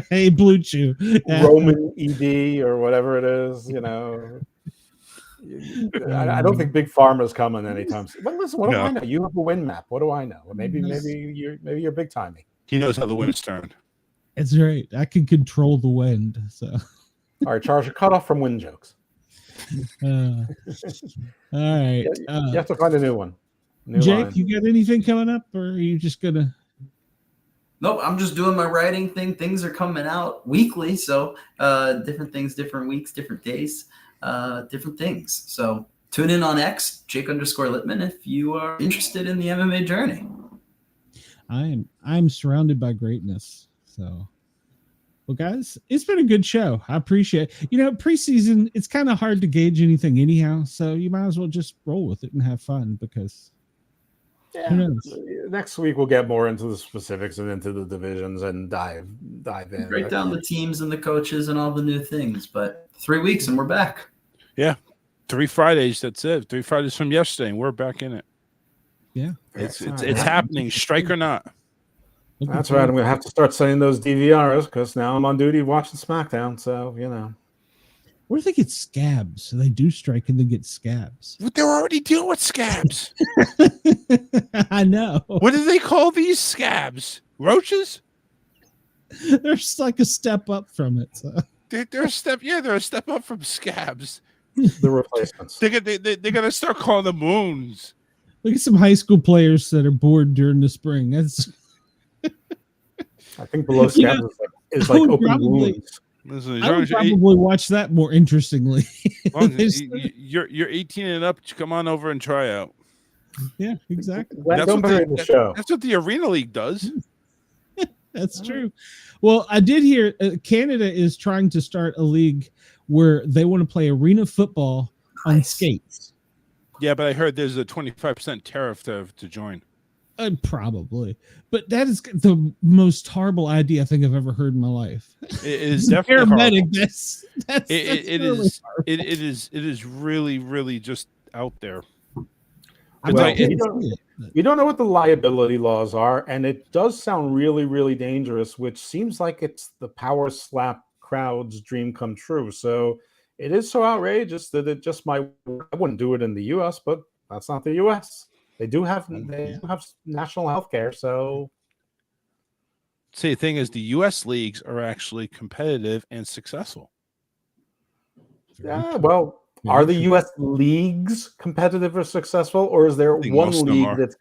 Hey, Blue Chew. Roman ED or whatever it is. I don't think Big Pharma's coming anytime soon. But listen, what do I know? You have a wind map. What do I know? Maybe you're big timing. He knows how the wind's turned. That's right. I can control the wind. So, all right, Charles, you're cut off from wind jokes. All right. You have to find a new one. Jake, line. you got anything coming up, or are you just gonna? Nope, I'm just doing my writing thing. Things are coming out weekly, so different things, different weeks, different days. different things. So tune in on X, Jake_Lippman, if you are interested in the MMA journey. I'm surrounded by greatness. So, well, guys, it's been a good show. I appreciate it. Preseason, it's kind of hard to gauge anything anyhow. So you might as well just roll with it and have fun because who knows? Next week we'll get more into the specifics and into the divisions and dive in. Break down the teams and the coaches and all the new things. But 3 weeks and we're back. Yeah. 3 Fridays. That's it. 3 Fridays from yesterday, and we're back in it. Yeah. It's happening, strike or not. That's right. I'm going to have to start sending those DVRs because now I'm on duty watching SmackDown. So, What if they get scabs? So they do strike and they get scabs. But they're already dealing with scabs. I know. What do they call these scabs? Roaches? They're just like a step up from it. So. They're a step. Yeah, they're a step up from scabs. The replacements. They're gonna start calling them wounds. Look at some high school players that are bored during the spring. That's. I think below scabs is like open wounds. Listen, I would probably watch that more interestingly. You're 18 and up. Come on over and try out. Yeah, exactly. That's what the Arena League does. That's true. Well, I did hear Canada is trying to start a league where they want to play arena football on skates. Yeah, but I heard there's a 25% tariff to join. Probably, but that is the most horrible idea I think I've ever heard in my life. It is definitely paramedic. It is really, really just out there. Well, you don't know what the liability laws are, and it does sound really, really dangerous, which seems like it's the power slap crowd's dream come true. So it is so outrageous that it just might. I wouldn't do it in the U.S., but that's not the U.S. They do have national health care. So, see, the thing is, the U.S. leagues are actually competitive and successful. Yeah, well. Are the U.S. leagues competitive or successful, or is there one league that's?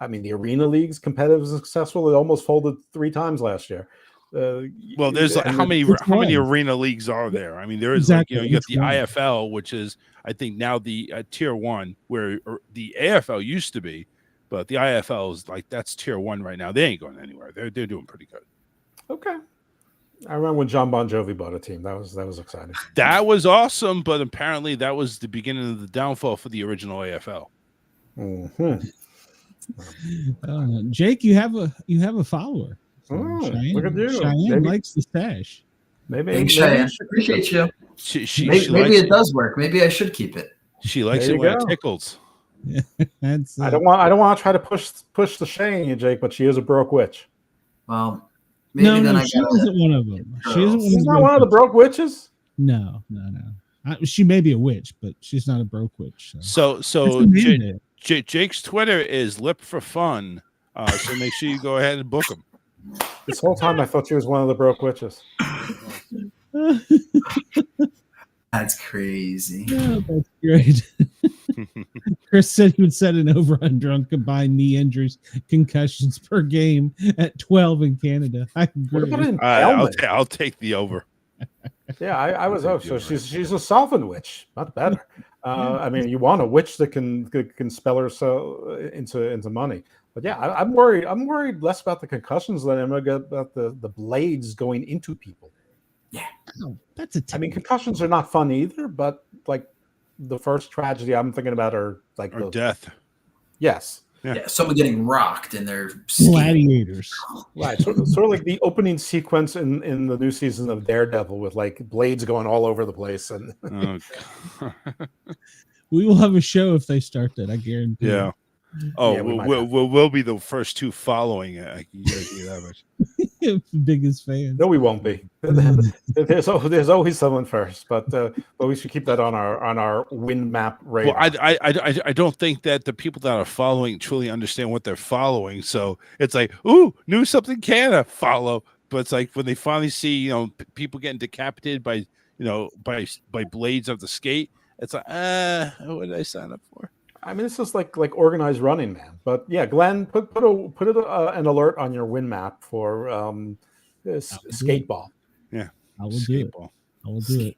I mean, the Arena League's competitive and successful. It almost folded 3 times last year. Well, there's like how many Arena Leagues are there? I mean, there is you got the IFL, which is I think now the Tier 1, where the AFL used to be, but the IFL is like that's Tier 1 right now. They ain't going anywhere. They're doing pretty good. Okay. I remember when John Bon Jovi bought a team. That was exciting. That was awesome, but apparently that was the beginning of the downfall for the original AFL. Mm-hmm. Jake, you have a follower. Cheyenne, look at you. Cheyenne likes the stash. Maybe Cheyenne. Appreciate you. Maybe it does work. Maybe I should keep it. She likes it when it tickles. Yeah, that's. I don't want to try to push the shame in you, Jake, but she is a broke witch. Well. Maybe no, she isn't one of them. She's not one of the broke witches. No. She may be a witch, but she's not a broke witch. So Jake's Twitter is lip for fun. So make sure you go ahead and book him. This whole time I thought she was one of the broke witches. That's crazy. Yeah, that's great. Chris said he would set an over-under on combined knee injuries, concussions per game at 12 in Canada. I agree. I'll take the over. Yeah, I was. So she's a solvent witch, not better. I mean, you want a witch that can spell herself into money. But yeah, I'm worried. I'm worried less about the concussions than I'm about the blades going into people. Yeah, that's I mean, concussions are not fun either, but like the first tragedy I'm thinking about are like death. Yes. Yeah, someone getting rocked in their gladiators. Right. Sort of like the opening sequence in the new season of Daredevil with like blades going all over the place. And we will have a show if they start that, I guarantee. Yeah. Oh, yeah, we'll be the first 2 following it. I can guarantee that much. Biggest fan. No, we won't be. There's always someone first, but we should keep that on our win map radar. Well, I don't think that the people that are following truly understand what they're following. So it's like, ooh, knew something Canada follow, but it's like when they finally see people getting decapitated by by blades of the skate, it's like what did I sign up for? I mean, it's just like organized running, man. But yeah, Glenn, put an alert on your win map for skateball. Yeah, I will do it.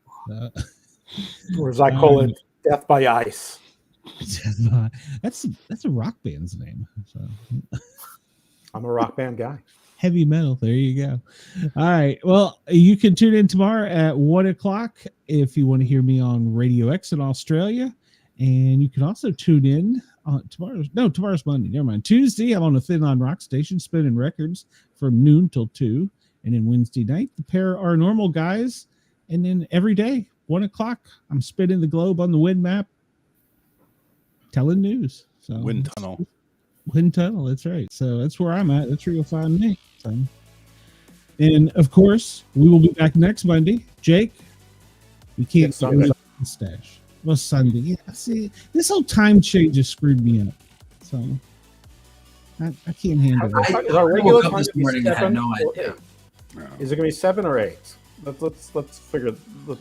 Or as I call it, death by ice. That's a rock band's name. So I'm a rock band guy. heavy metal. There you go. All right. Well, you can tune in tomorrow at 1:00 if you want to hear me on Radio X in Australia. And you can also tune in tomorrow's Monday. Never mind. Tuesday, I'm on the Thin Line Rock Station spinning records from noon till 2. And then Wednesday night, the pair are normal guys. And then every day, 1:00, I'm spinning the globe on the wind map, telling news. So Wind tunnel. Wind tunnel, that's right. So that's where I'm at. That's where you'll find me. So, and of course, we will be back next Monday. Jake, we can't Sunday. Stash. Well, Sunday. Yeah, see, this whole time change has screwed me up. So I can't handle it. Is our I regular woke up time this to be morning and had 7 no or idea. 8? Is it going to be 7 or 8? Let's figure.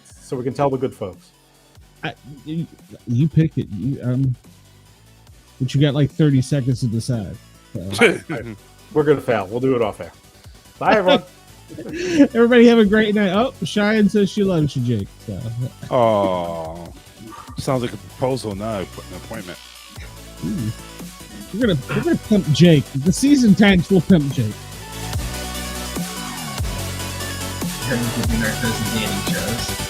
So we can tell the good folks. You pick it. But you got like 30 seconds to decide. So. We're going to fail. We'll do it off air. Bye, everyone. Everybody have a great night. Oh, Cheyenne says she loves you, Jake. So. Oh, sounds like a proposal now. I put an appointment. We're gonna pimp Jake. The season tags will pimp Jake. We're going to be our cousin dating shows.